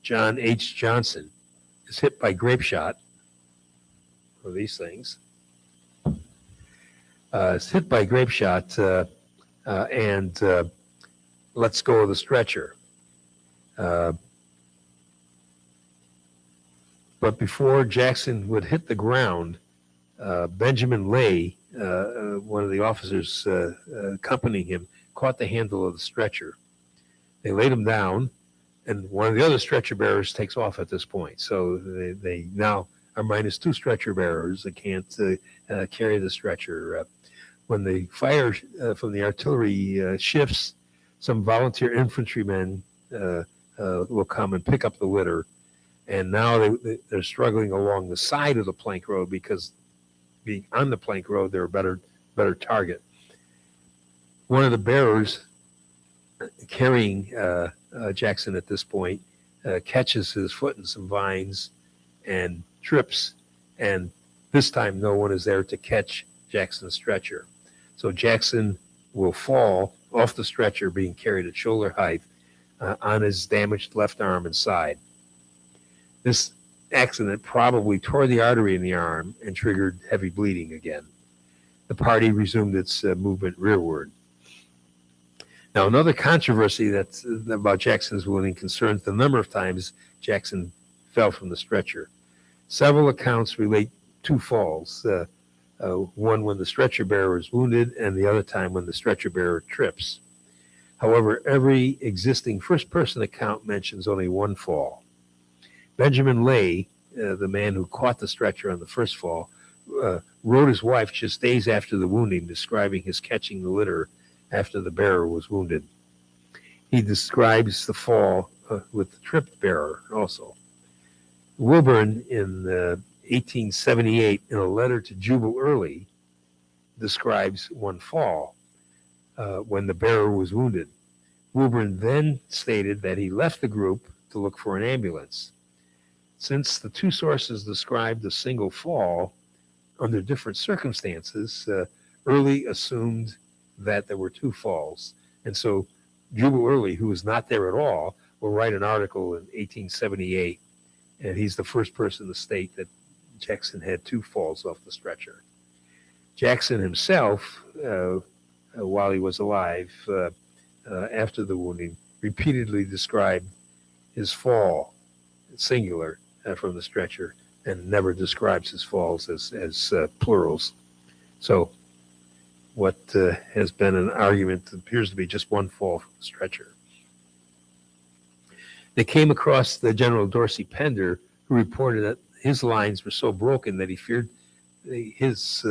John H. Johnson, is hit by grape shot, one of these things, is hit by grape shot and lets go of the stretcher. But before Jackson would hit the ground, Benjamin Lay, one of the officers accompanying him, caught the handle of the stretcher. They laid him down, and one of the other stretcher bearers takes off at this point. So they now are minus 2 stretcher bearers that can't carry the stretcher. When the fire from the artillery shifts, some volunteer infantrymen will come and pick up the litter. And now they're struggling along the side of the plank road because being on the plank road, they're a better target. One of the bearers carrying Jackson at this point catches his foot in some vines and trips. And this time, no one is there to catch Jackson's stretcher. So Jackson will fall off the stretcher being carried at shoulder height on his damaged left arm and side. This accident probably tore the artery in the arm and triggered heavy bleeding again. The party resumed its movement rearward. Now, another controversy that's about Jackson's wounding concerns the number of times Jackson fell from the stretcher. Several accounts relate 2 falls, one when the stretcher bearer is wounded and the other time when the stretcher bearer trips. However, every existing first-person account mentions only 1 fall. Benjamin Lay, the man who caught the stretcher on the first fall, wrote his wife just days after the wounding, describing his catching the litter after the bearer was wounded. He describes the fall with the tripped bearer also. Wilburn in 1878, in a letter to Jubal Early, describes 1 fall when the bearer was wounded. Wilburn then stated that he left the group to look for an ambulance. Since the 2 sources described a single fall under different circumstances, Early assumed that there were 2 falls. And so Jubal Early, who was not there at all, will write an article in 1878, and he's the first person to state that Jackson had 2 falls off the stretcher. Jackson himself, while he was alive, after the wounding, repeatedly described his fall, singular, from the stretcher, and never describes his falls as plurals. So what has been an argument appears to be just 1 fall from the stretcher. They came across the General Dorsey Pender, who reported that his lines were so broken that he feared his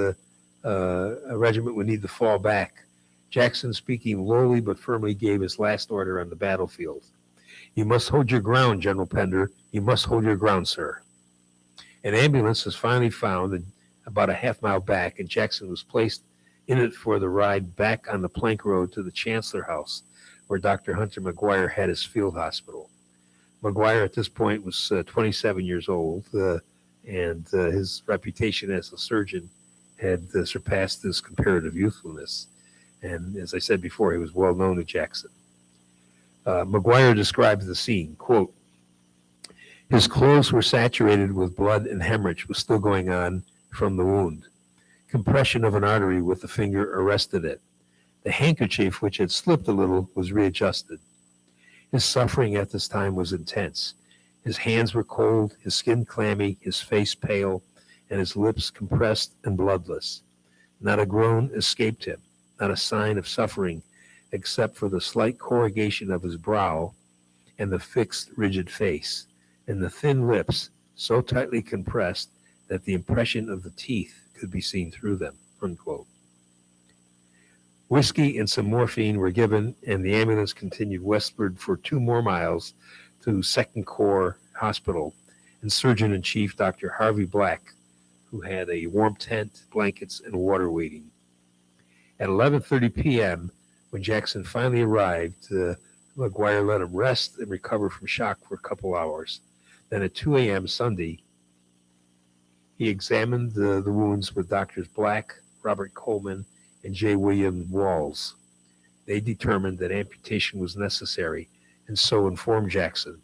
regiment would need to fall back. Jackson, speaking lowly but firmly, gave his last order on the battlefield. "You must hold your ground, General Pender. You must hold your ground, sir." An ambulance was finally found about a half-mile back, and Jackson was placed in it for the ride back on the plank road to the Chancellor House, where Dr. Hunter McGuire had his field hospital. McGuire at this point was 27 years old, and his reputation as a surgeon had surpassed his comparative youthfulness. And as I said before, he was well known to Jackson. McGuire describes the scene, quote, "His clothes were saturated with blood and hemorrhage was still going on from the wound. Compression of an artery with the finger arrested it. The handkerchief, which had slipped a little, was readjusted. His suffering at this time was intense. His hands were cold, his skin clammy, his face pale, and his lips compressed and bloodless. Not a groan escaped him, not a sign of suffering, except for the slight corrugation of his brow and the fixed, rigid face, and the thin lips so tightly compressed that the impression of the teeth could be seen through them," unquote. Whiskey and some morphine were given, and the ambulance continued westward for 2 more miles to 2nd Corps Hospital, and Surgeon-in-Chief Dr. Harvey Black, who had a warm tent, blankets, and water waiting. At 11:30 p.m., when Jackson finally arrived, McGuire let him rest and recover from shock for a couple hours. Then at 2 a.m. Sunday, He examined the wounds with Doctors Black, Robert Coleman, and J. William Walls. They determined that amputation was necessary and so informed Jackson.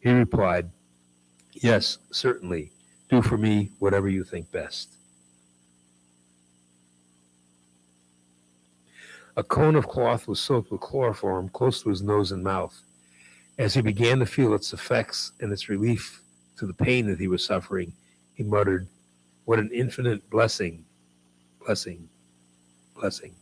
He replied, "Yes, certainly. Do for me whatever you think best." A cone of cloth was soaked with chloroform close to his nose and mouth. As he began to feel its effects and its relief to the pain that he was suffering, he muttered, "What an infinite blessing, blessing, blessing."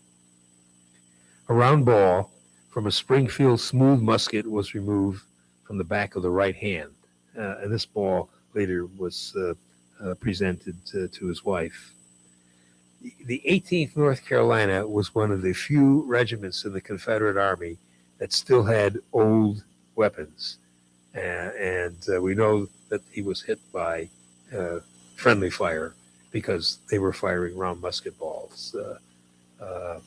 A round ball from a Springfield smooth musket was removed from the back of the right hand, and this ball later was presented to his wife. The 18th North Carolina was one of the few regiments in the Confederate Army that still had old weapons. And we know that he was hit by friendly fire because they were firing round musket balls. The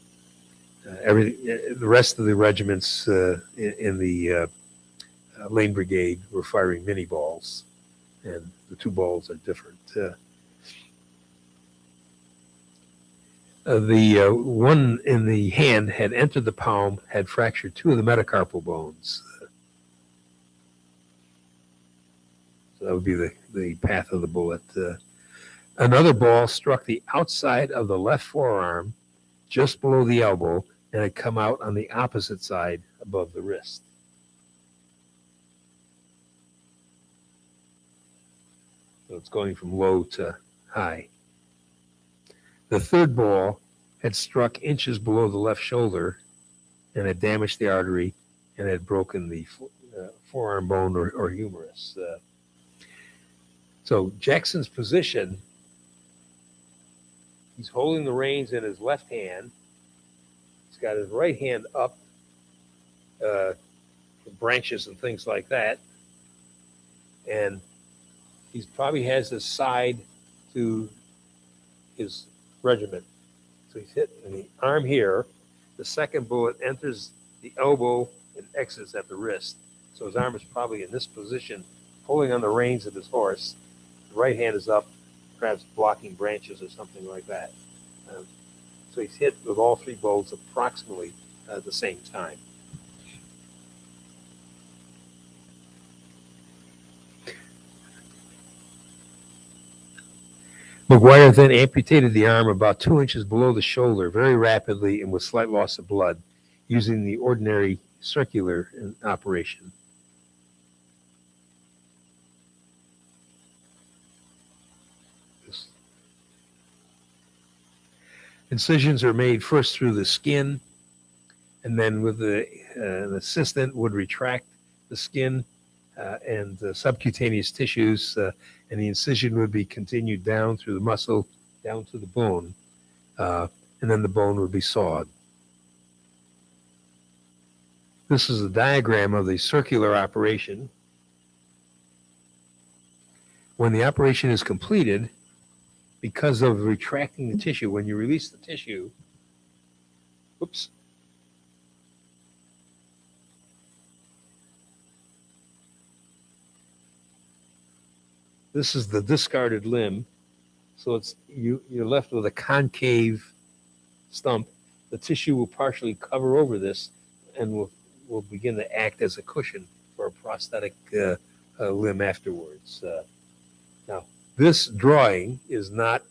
rest of the regiments in the Lane Brigade were firing mini balls, and the two balls are different. The one in the hand had entered the palm, had fractured two of the metacarpal bones. So that would be the path of the bullet. Another ball struck the outside of the left forearm, just below the elbow, and had come out on the opposite side above the wrist. So it's going from low to high. The third ball had struck inches below the left shoulder and had damaged the artery and had broken the forearm bone or humerus. So Jackson's position, he's holding the reins in his left hand. He's got his right hand up for branches and things like that. And he probably has his side to his regiment. So he's hit in the arm here. The second bullet enters the elbow and exits at the wrist. So his arm is probably in this position, pulling on the reins of his horse. The right hand is up, perhaps blocking branches or something like that. So he's hit with all three bullets approximately at the same time. McGuire then amputated the arm about 2 inches below the shoulder very rapidly and with slight loss of blood, using the ordinary circular operation. Incisions are made first through the skin, and then with an assistant would retract the skin and the subcutaneous tissues, and the incision would be continued down through the muscle, down to the bone, and then the bone would be sawed. This is a diagram of the circular operation. When the operation is completed, because of retracting the tissue, when you release the tissue, whoops, this is the discarded limb. So it's you're left with a concave stump. The tissue will partially cover over this and will begin to act as a cushion for a prosthetic limb afterwards. Now, this drawing is not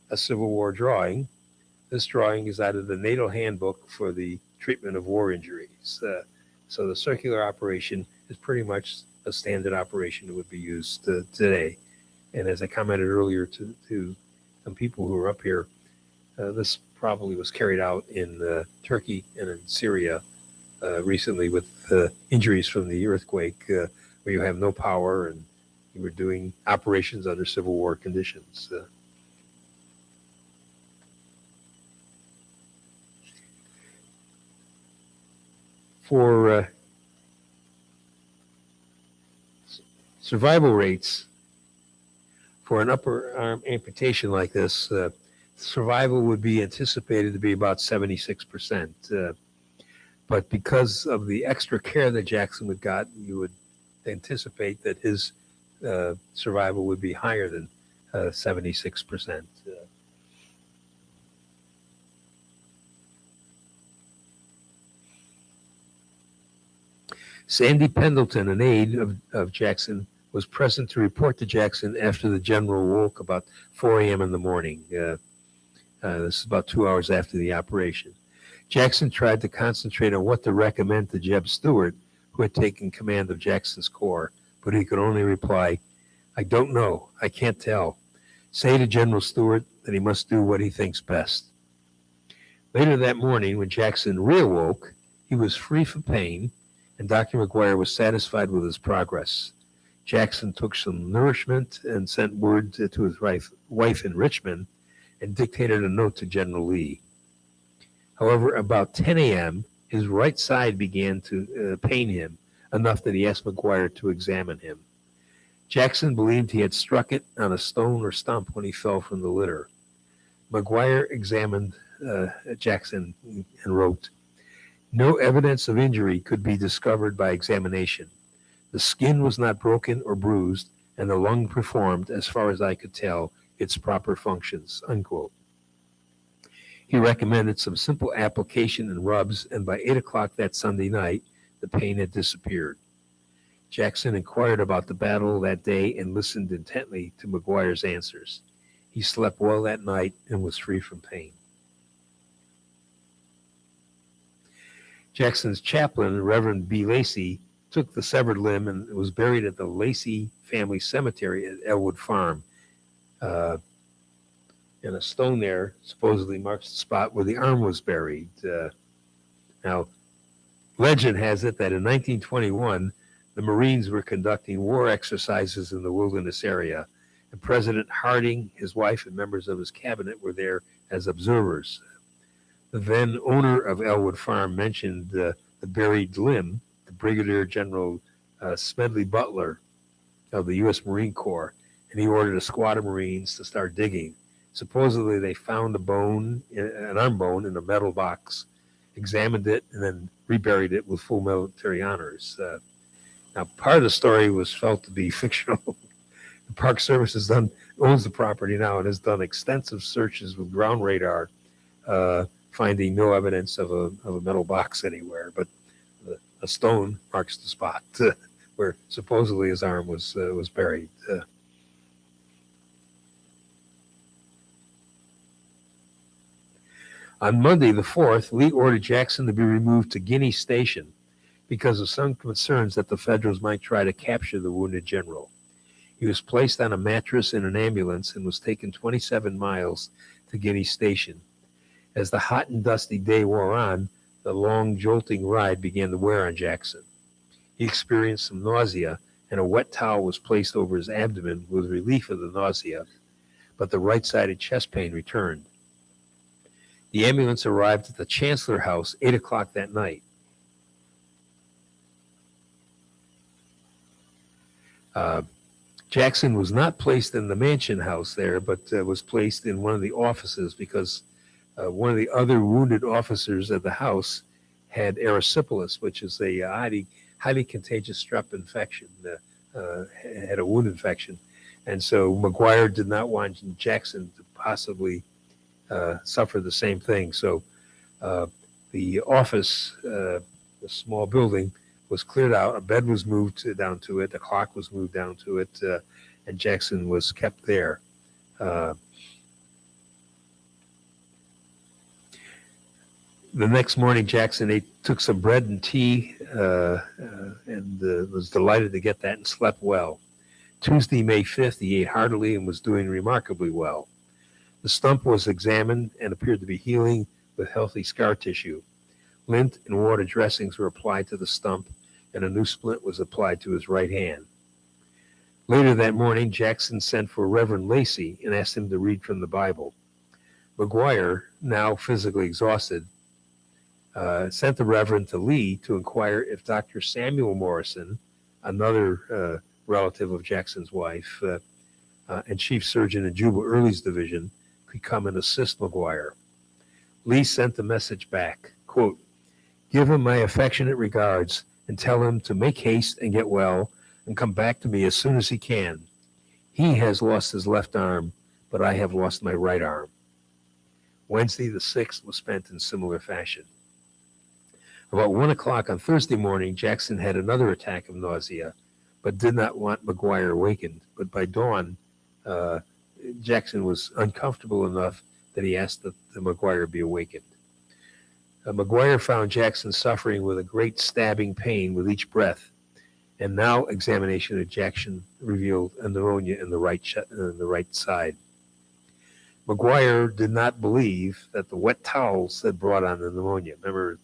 a Civil War drawing. This drawing is out of the NATO handbook for the treatment of war injuries. So the circular operation is pretty much a standard operation that would be used today. And as I commented earlier to some people who are up here, this probably was carried out in Turkey and in Syria recently with injuries from the earthquake, where you have no power and you were doing operations under Civil War conditions. For survival rates for an upper arm amputation like this, survival would be anticipated to be about 76%. But because of the extra care that Jackson would got, you would anticipate that his survival would be higher than 76%. Sandy Pendleton, an aide of Jackson, was present to report to Jackson after the general woke about 4 a.m. in the morning. This is about 2 hours after the operation. Jackson tried to concentrate on what to recommend to Jeb Stuart, who had taken command of Jackson's corps, but he could only reply, "I don't know. I can't tell. Say to General Stuart that he must do what he thinks best." Later that morning, when Jackson reawoke, he was free from pain, and Dr. McGuire was satisfied with his progress. Jackson took some nourishment and sent word to his wife in Richmond and dictated a note to General Lee. However, about 10 a.m., his right side began to pain him enough that he asked McGuire to examine him. Jackson believed he had struck it on a stone or stump when he fell from the litter. McGuire examined Jackson and wrote, "No evidence of injury could be discovered by examination. The skin was not broken or bruised, and the lung performed, as far as I could tell, its proper functions," unquote. He recommended some simple application and rubs, and by 8 o'clock that Sunday night, the pain had disappeared. Jackson inquired about the battle that day and listened intently to McGuire's answers. He slept well that night and was free from pain. Jackson's chaplain, Reverend B. Lacey, took the severed limb and was buried at the Lacey family cemetery at Elwood Farm. And a stone there supposedly marks the spot where the arm was buried. Now, legend has it that in 1921, the Marines were conducting war exercises in the wilderness area, and President Harding, his wife, and members of his cabinet were there as observers. The then owner of Elwood Farm mentioned the buried limb, the Brigadier General Smedley Butler of the U.S. Marine Corps, and he ordered a squad of Marines to start digging. Supposedly, they found a bone, an arm bone, in a metal box, examined it, and then reburied it with full military honors. Now, part of the story was felt to be fictional. The Park Service owns the property now and has done extensive searches with ground radar, finding no evidence of a metal box anywhere, but a stone marks the spot where supposedly his arm was buried. On Monday, the 4th, Lee ordered Jackson to be removed to Guinea Station because of some concerns that the Federals might try to capture the wounded general. He was placed on a mattress in an ambulance and was taken 27 miles to Guinea Station. As the hot and dusty day wore on, the long, jolting ride began to wear on Jackson. He experienced some nausea, and a wet towel was placed over his abdomen with relief of the nausea, but the right-sided chest pain returned. The ambulance arrived at the Chancellor House 8 o'clock that night. Jackson was not placed in the mansion house there, but was placed in one of the offices because one of the other wounded officers at the house had erysipelas, which is a highly contagious strep infection, had a wound infection. And so McGuire did not want Jackson to possibly suffer the same thing. So the office, the small building, was cleared out. A bed was moved down to it. A clock was moved down to it, and Jackson was kept there. The next morning, Jackson took some bread and tea and was delighted to get that and slept well. Tuesday, May 5th, he ate heartily and was doing remarkably well. The stump was examined and appeared to be healing with healthy scar tissue. Lint and water dressings were applied to the stump, and a new splint was applied to his right hand. Later that morning, Jackson sent for Reverend Lacey and asked him to read from the Bible. McGuire, now physically exhausted, sent the Reverend to Lee to inquire if Dr. Samuel Morrison, another relative of Jackson's wife, and chief surgeon in Jubal Early's division, could come and assist McGuire. Lee sent the message back, quote, "Give him my affectionate regards and tell him to make haste and get well and come back to me as soon as he can. He has lost his left arm, but I have lost my right arm. Wednesday, the 6th, was spent in similar fashion. About 1 o'clock on Thursday morning, Jackson had another attack of nausea, but did not want McGuire awakened. But by dawn, Jackson was uncomfortable enough that he asked that the McGuire be awakened. McGuire found Jackson suffering with a great stabbing pain with each breath, and now examination of Jackson revealed a pneumonia in the right side. McGuire did not believe that the wet towels had brought on the pneumonia. Remember,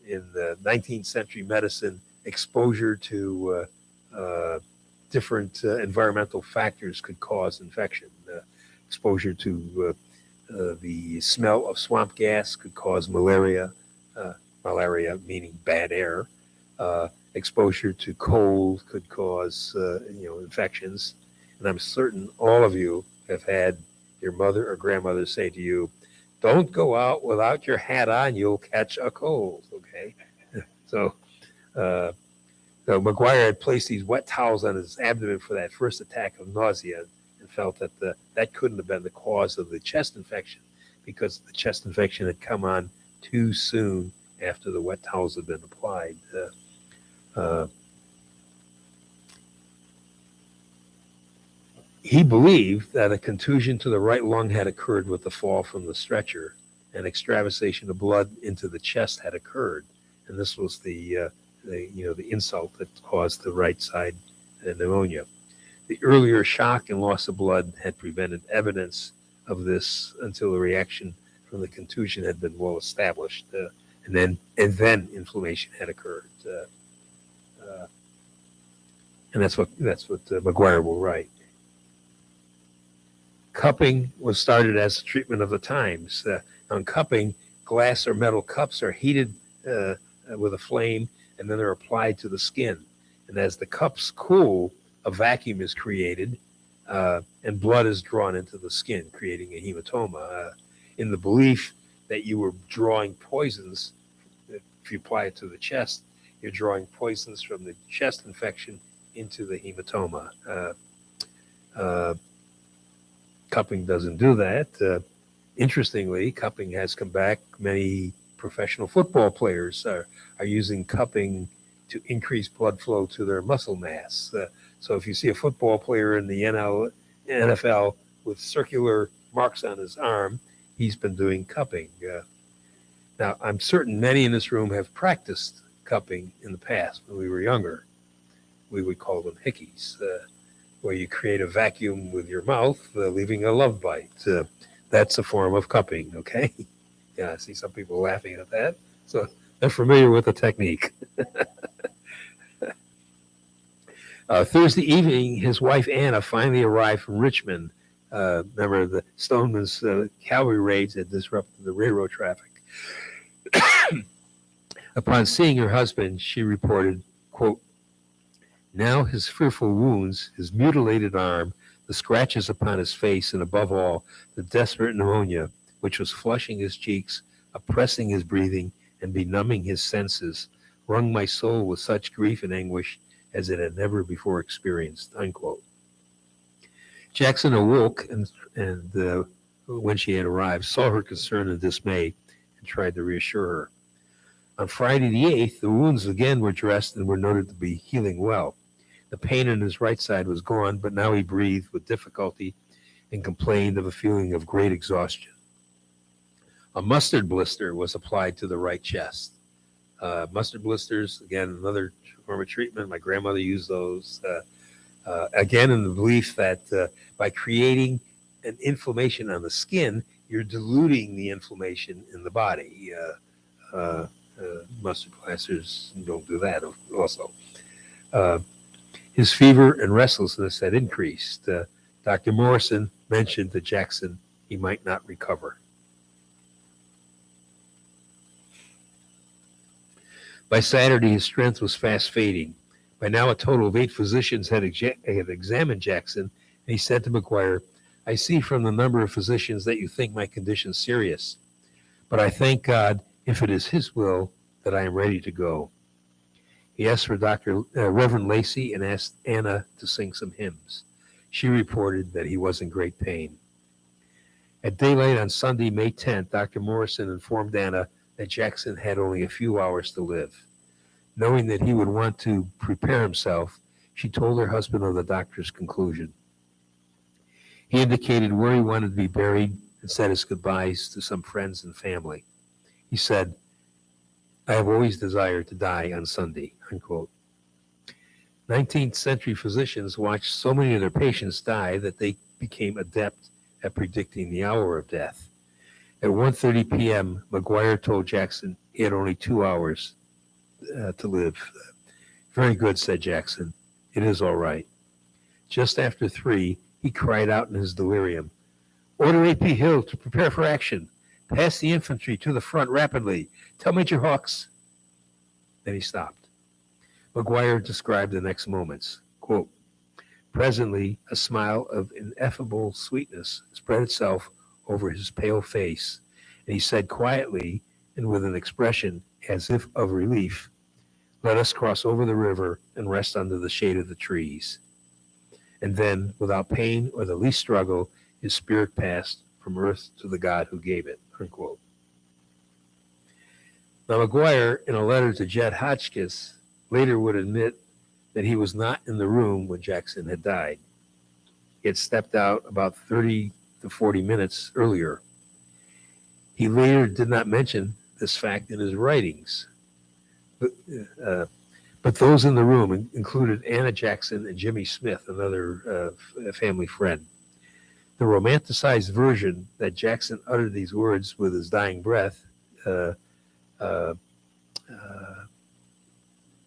in the 19th century medicine, exposure to different environmental factors could cause infection. Exposure to the smell of swamp gas could cause malaria, malaria meaning bad air. Exposure to cold could cause infections. And I'm certain all of you have had your mother or grandmother say to you, "Don't go out without your hat on, you'll catch a cold." Okay, so McGuire had placed these wet towels on his abdomen for that first attack of nausea, and felt that that couldn't have been the cause of the chest infection, because the chest infection had come on too soon after the wet towels had been applied. He believed that a contusion to the right lung had occurred with the fall from the stretcher, and extravasation of blood into the chest had occurred, and this was the insult that caused the right side pneumonia. The earlier shock and loss of blood had prevented evidence of this until the reaction from the contusion had been well established, and then inflammation had occurred, and that's what McGuire will write. Cupping was started as a treatment of the times. On cupping, glass or metal cups are heated with a flame, and then they're applied to the skin. And as the cups cool, a vacuum is created, and blood is drawn into the skin, creating a hematoma. In the belief that you were drawing poisons, if you apply it to the chest, you're drawing poisons from the chest infection into the hematoma. Cupping doesn't do that. Interestingly, cupping has come back. Many professional football players are using cupping to increase blood flow to their muscle mass. So if you see a football player in the NFL with circular marks on his arm, he's been doing cupping. Now, I'm certain many in this room have practiced cupping in the past. When we were younger, we would call them hickeys, where you create a vacuum with your mouth, leaving a love bite. That's a form of cupping, okay? Yeah, I see some people laughing at that. So they're familiar with the technique. Thursday evening, his wife Anna finally arrived from Richmond. Remember, the Stoneman's cavalry raids had disrupted the railroad traffic. Upon seeing her husband, she reported, quote, "Now his fearful wounds, his mutilated arm, the scratches upon his face, and above all, the desperate pneumonia, which was flushing his cheeks, oppressing his breathing, and benumbing his senses, wrung my soul with such grief and anguish as it had never before experienced," unquote. Jackson awoke and when she had arrived, saw her concern and dismay, and tried to reassure her. On Friday the 8th, the wounds again were dressed and were noted to be healing well. The pain in his right side was gone, but now he breathed with difficulty and complained of a feeling of great exhaustion. A mustard blister was applied to the right chest. Mustard blisters, again, another form of treatment. My grandmother used those. Again, in the belief that by creating an inflammation on the skin, you're diluting the inflammation in the body. Mustard plasters don't do that also. His fever and restlessness had increased. Dr. Morrison mentioned to Jackson he might not recover. By Saturday, his strength was fast fading. By now, a total of 8 physicians had examined Jackson, and he said to McGuire, "I see from the number of physicians that you think my condition serious, but I thank God, if it is his will, that I am ready to go." He asked for Reverend Lacey and asked Anna to sing some hymns. She reported that he was in great pain. At daylight on Sunday, May 10th, Dr. Morrison informed Anna that Jackson had only a few hours to live. Knowing that he would want to prepare himself, she told her husband of the doctor's conclusion. He indicated where he wanted to be buried and said his goodbyes to some friends and family. He said, "I have always desired to die on Sunday," unquote. 19th century physicians watched so many of their patients die that they became adept at predicting the hour of death. At 1:30 p.m., McGuire told Jackson he had only 2 hours to live. "Very good," said Jackson. "It is all right." Just after 3, he cried out in his delirium, "Order A.P. Hill to prepare for action. Pass the infantry to the front rapidly. Tell Major Hawks." Then he stopped. McGuire described the next moments. Quote, "Presently, a smile of ineffable sweetness spread itself over his pale face, and he said quietly and with an expression as if of relief, 'Let us cross over the river and rest under the shade of the trees.' And then, without pain or the least struggle, his spirit passed from earth to the God who gave it," unquote. Now, McGuire, in a letter to Jed Hotchkiss, later would admit that he was not in the room when Jackson had died. He had stepped out about 30 to 40 minutes earlier. He later did not mention this fact in his writings. But those in the room included Anna Jackson and Jimmy Smith, another family friend. The romanticized version that Jackson uttered these words with his dying breath,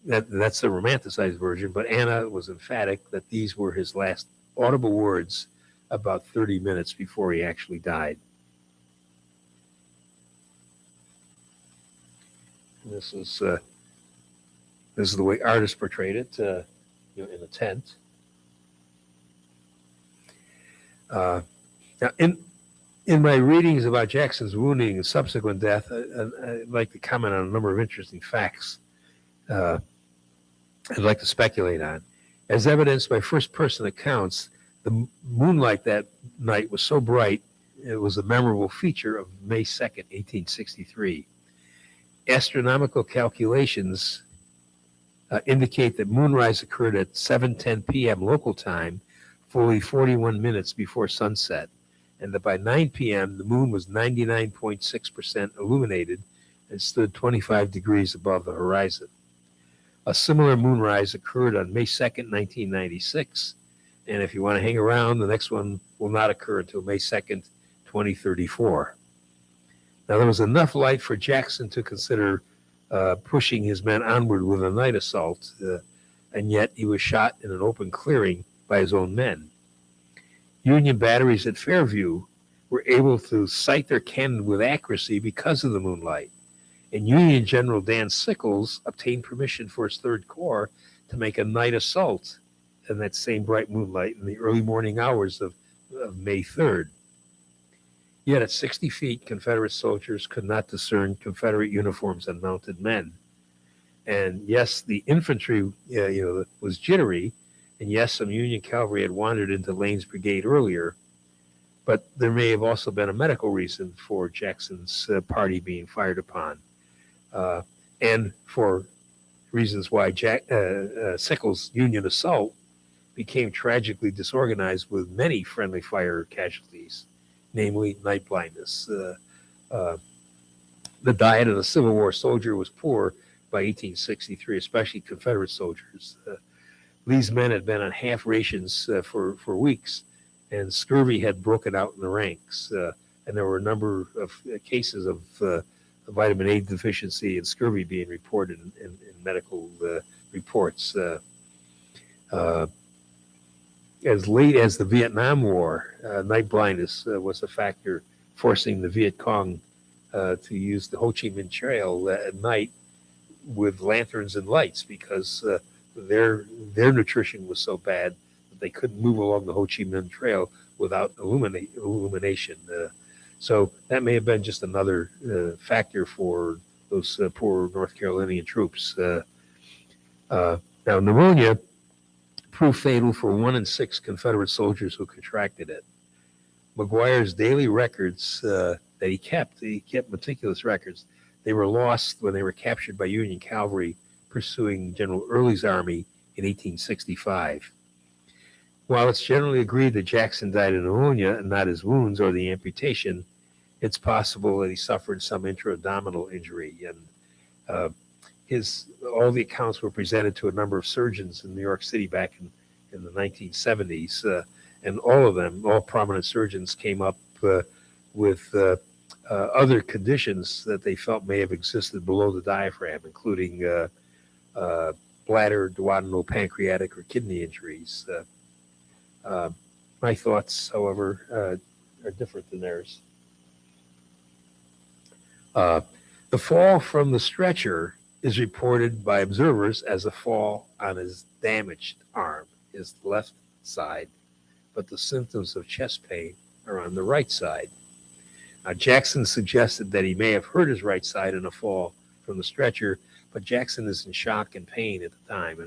that's the romanticized version, but Anna was emphatic that these were his last audible words about 30 minutes before he actually died. This is the way artists portrayed it, in a tent. Now, in my readings about Jackson's wounding and subsequent death, I'd like to comment on a number of interesting facts I'd like to speculate on. As evidenced by first-person accounts, the moonlight that night was so bright, it was a memorable feature of May 2nd, 1863. Astronomical calculations indicate that moonrise occurred at 7:10 p.m. local time, fully 41 minutes before sunset, and that by 9 p.m. the moon was 99.6% illuminated and stood 25 degrees above the horizon. A similar moonrise occurred on May 2nd, 1996, and if you want to hang around, the next one will not occur until May 2nd, 2034. Now, there was enough light for Jackson to consider pushing his men onward with a night assault, and yet he was shot in an open clearing by his own men. Union batteries at Fairview were able to sight their cannon with accuracy because of the moonlight, and Union General Dan Sickles obtained permission for his Third Corps to make a night assault in that same bright moonlight in the early morning hours of May 3rd. Yet at 60 feet, Confederate soldiers could not discern Confederate uniforms and mounted men. And yes, the infantry, was jittery, and yes, some Union cavalry had wandered into Lane's brigade earlier, but there may have also been a medical reason for Jackson's party being fired upon, and for reasons why Sickles' Union assault became tragically disorganized with many friendly fire casualties, namely night blindness. The diet of the Civil War soldier was poor by 1863, especially Confederate soldiers. Lee's men had been on half rations for weeks, and scurvy had broken out in the ranks. And there were a number of cases of vitamin A deficiency and scurvy being reported in medical reports. As late as the Vietnam War, night blindness was a factor forcing the Viet Cong to use the Ho Chi Minh Trail at night with lanterns and lights because their nutrition was so bad that they couldn't move along the Ho Chi Minh Trail without illumination. So that may have been just another factor for those poor North Carolinian troops. Now, pneumonia proved fatal for 1 in 6 Confederate soldiers who contracted it. McGuire's daily records that he kept meticulous records. They were lost when they were captured by Union cavalry pursuing General Early's army in 1865. While it's generally agreed that Jackson died of pneumonia and not his wounds or the amputation, it's possible that he suffered some intra-abdominal injury. And all the accounts were presented to a number of surgeons in New York City back in the 1970s, and all prominent surgeons came up with other conditions that they felt may have existed below the diaphragm, including bladder, duodenal, pancreatic, or kidney injuries. My thoughts, however, are different than theirs. The fall from the stretcher is reported by observers as a fall on his damaged arm, his left side, but the symptoms of chest pain are on the right side. Now, Jackson suggested that he may have hurt his right side in a fall from the stretcher, but Jackson is in shock and pain at the time,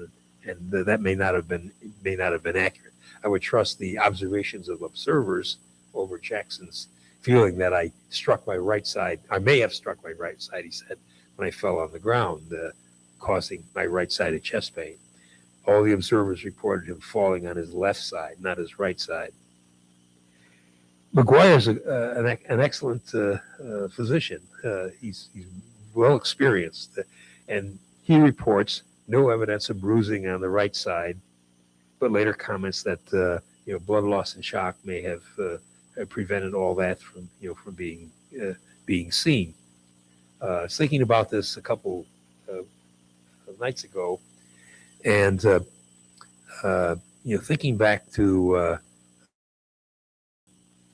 and that may not have been accurate. I would trust the observations of observers over Jackson's feeling that I struck my right side. I may have struck my right side, he said, when I fell on the ground, causing my right-sided chest pain. All the observers reported him falling on his left side, not his right side. McGuire's an excellent physician. He's well experienced, and he reports no evidence of bruising on the right side, but later comments that blood loss and shock may have prevented all that from being seen. I was thinking about this a couple of nights ago, and thinking back to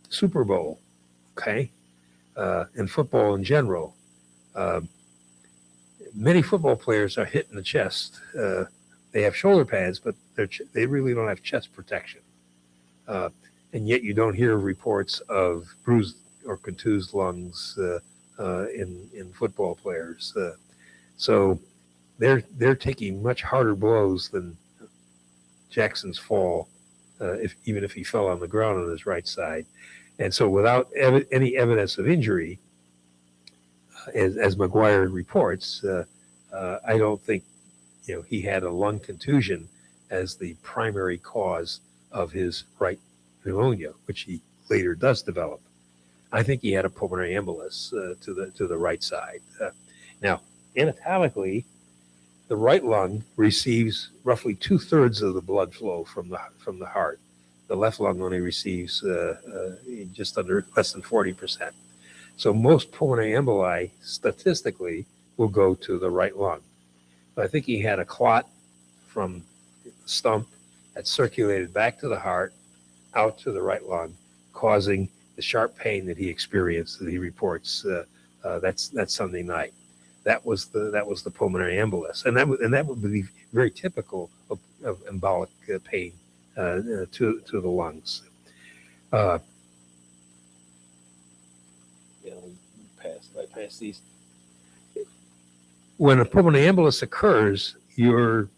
Super Bowl, okay, and football in general. Many football players are hit in the chest. They have shoulder pads, but they really don't have chest protection. And yet you don't hear reports of bruised or contused lungs in football players. So they're taking much harder blows than Jackson's fall, even if he fell on the ground on his right side. And so without any evidence of injury, as McGuire reports, I don't think he had a lung contusion as the primary cause of his right pneumonia, which he later does develop. I think he had a pulmonary embolus to the right side. Now, anatomically, the right lung receives roughly 2/3 of the blood flow from the heart. The left lung only receives just under less than 40%. So most pulmonary emboli, statistically, will go to the right lung. But I think he had a clot from the stump that circulated back to the heart, out to the right lung, causing the sharp pain that he experienced, that he reports. That's Sunday night. That was the pulmonary embolus, and that would be very typical of embolic pain to the lungs. I pass these. When a pulmonary embolus occurs, if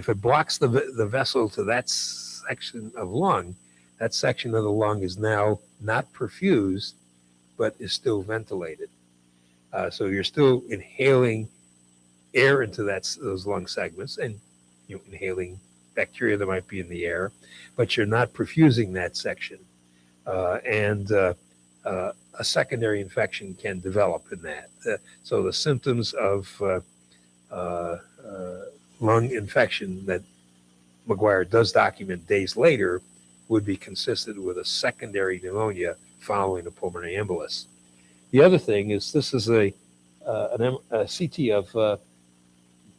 it blocks the vessel to that section of lung, that section of the lung is now not perfused, but is still ventilated. So you're still inhaling air into those lung segments, and you're inhaling bacteria that might be in the air, but you're not perfusing that section. And a secondary infection can develop in that. So the symptoms of lung infection that McGuire does document days later would be consistent with a secondary pneumonia following a pulmonary embolus. The other thing is this is a CT of,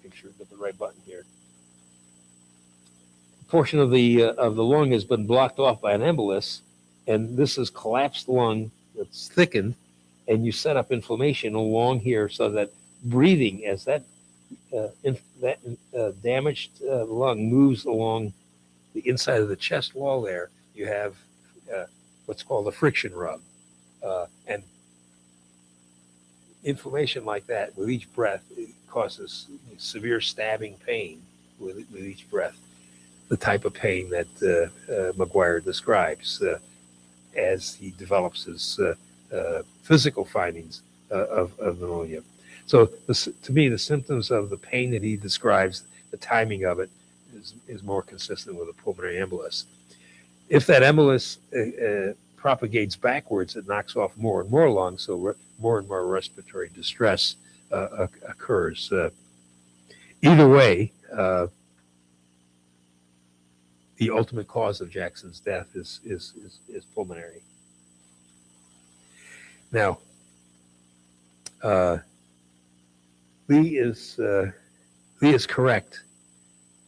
make sure I get the right button here. A portion of the lung has been blocked off by an embolus, and this is collapsed lung that's thickened, and you set up inflammation along here so that breathing, as that damaged lung moves along the inside of the chest wall there, you have what's called a friction rub. And inflammation like that with each breath, it causes severe stabbing pain with each breath. the type of pain that McGuire describes as he develops his physical findings of pneumonia. So to me, the symptoms of the pain that he describes, the timing of it, is more consistent with a pulmonary embolus. If that embolus propagates backwards, it knocks off more and more lungs, so more and more respiratory distress occurs. Either way, the ultimate cause of Jackson's death is pulmonary. Now, Lee is correct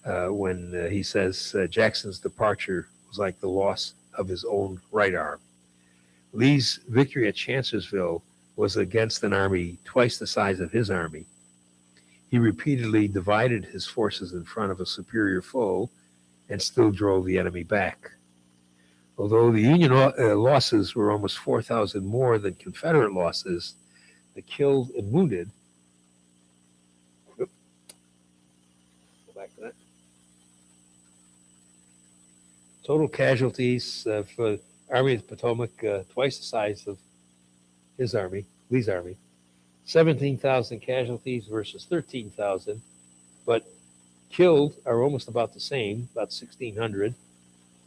when he says Jackson's departure was like the loss of his own right arm. Lee's victory at Chancellorsville was against an army twice the size of his army. He repeatedly divided his forces in front of a superior foe and still drove the enemy back. Although the Union losses were almost 4,000 more than Confederate losses, the killed and wounded, go back to that. Total casualties for Army of the Potomac, twice the size of his army, Lee's army, 17,000 casualties versus 13,000, but killed are almost about the same, about 1,600.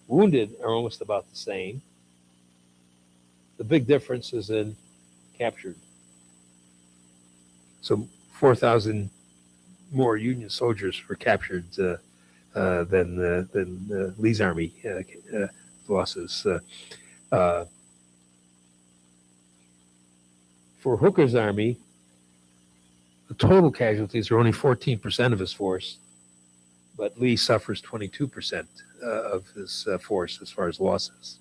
Wounded are almost about the same. The big difference is in captured. So 4,000 more Union soldiers were captured than Lee's army losses. For Hooker's army, the total casualties are only 14% of his force, but Lee suffers 22% of his force as far as losses.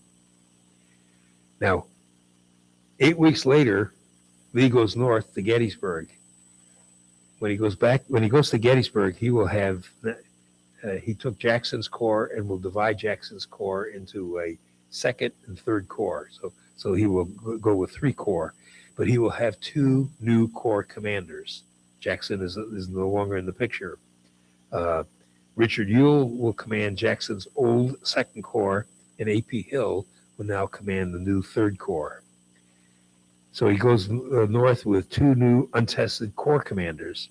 Now, 8 weeks later, Lee goes north to Gettysburg. When he goes to Gettysburg, he will have, he took Jackson's corps and will divide Jackson's corps into a second and third corps. So he will go with 3 corps, but he will have 2 new corps commanders. Jackson is no longer in the picture. Richard Ewell will command Jackson's old Second Corps, and A.P. Hill will now command the new Third Corps. So he goes north with 2 new untested corps commanders,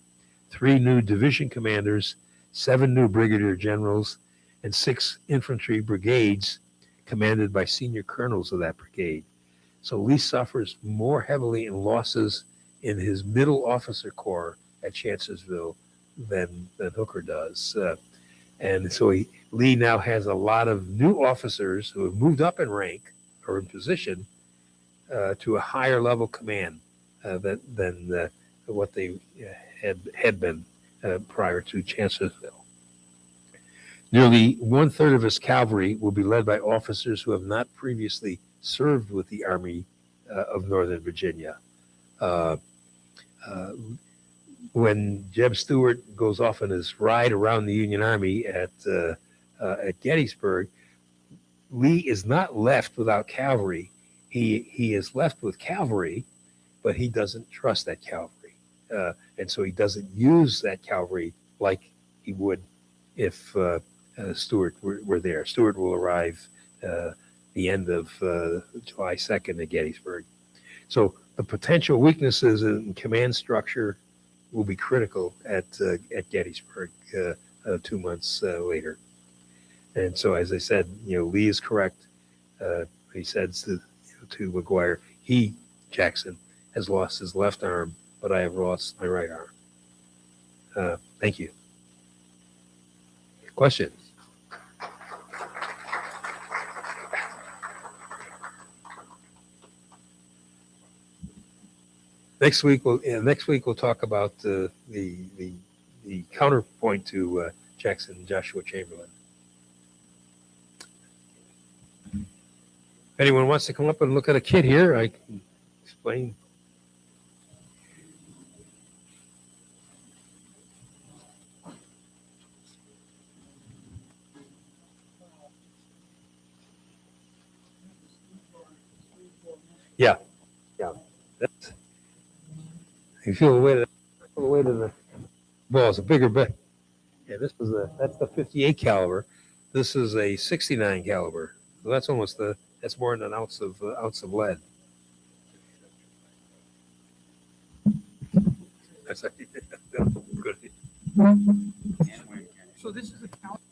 3 new division commanders, 7 new brigadier generals, and 6 infantry brigades commanded by senior colonels of that brigade. So Lee suffers more heavily in losses in his middle officer corps at Chancellorsville than Hooker does. And so Lee now has a lot of new officers who have moved up in rank or in position to a higher level command than what they had been prior to Chancellorsville. Nearly 1/3 of his cavalry will be led by officers who have not previously served with the Army of Northern Virginia. When Jeb Stuart goes off on his ride around the Union Army at Gettysburg, Lee is not left without cavalry. He is left with cavalry, but he doesn't trust that cavalry. And so he doesn't use that cavalry like he would if Stuart were there. Stuart will arrive the end of July 2nd at Gettysburg. So the potential weaknesses in command structure will be critical at Gettysburg 2 months later. And so, as I said, Lee is correct. He says to McGuire, Jackson, has lost his left arm, but I have lost my right arm. Thank you. Questions? Next week we'll talk about the counterpoint to Jackson and Joshua Chamberlain. If anyone wants to come up and look at a kit here, I can explain. Yeah. That's, you feel the weight of the ball. It's a bigger bit. Yeah, that's the 58 caliber. This is a 69 caliber. So that's more than an ounce of lead. That's good. So this is a caliber.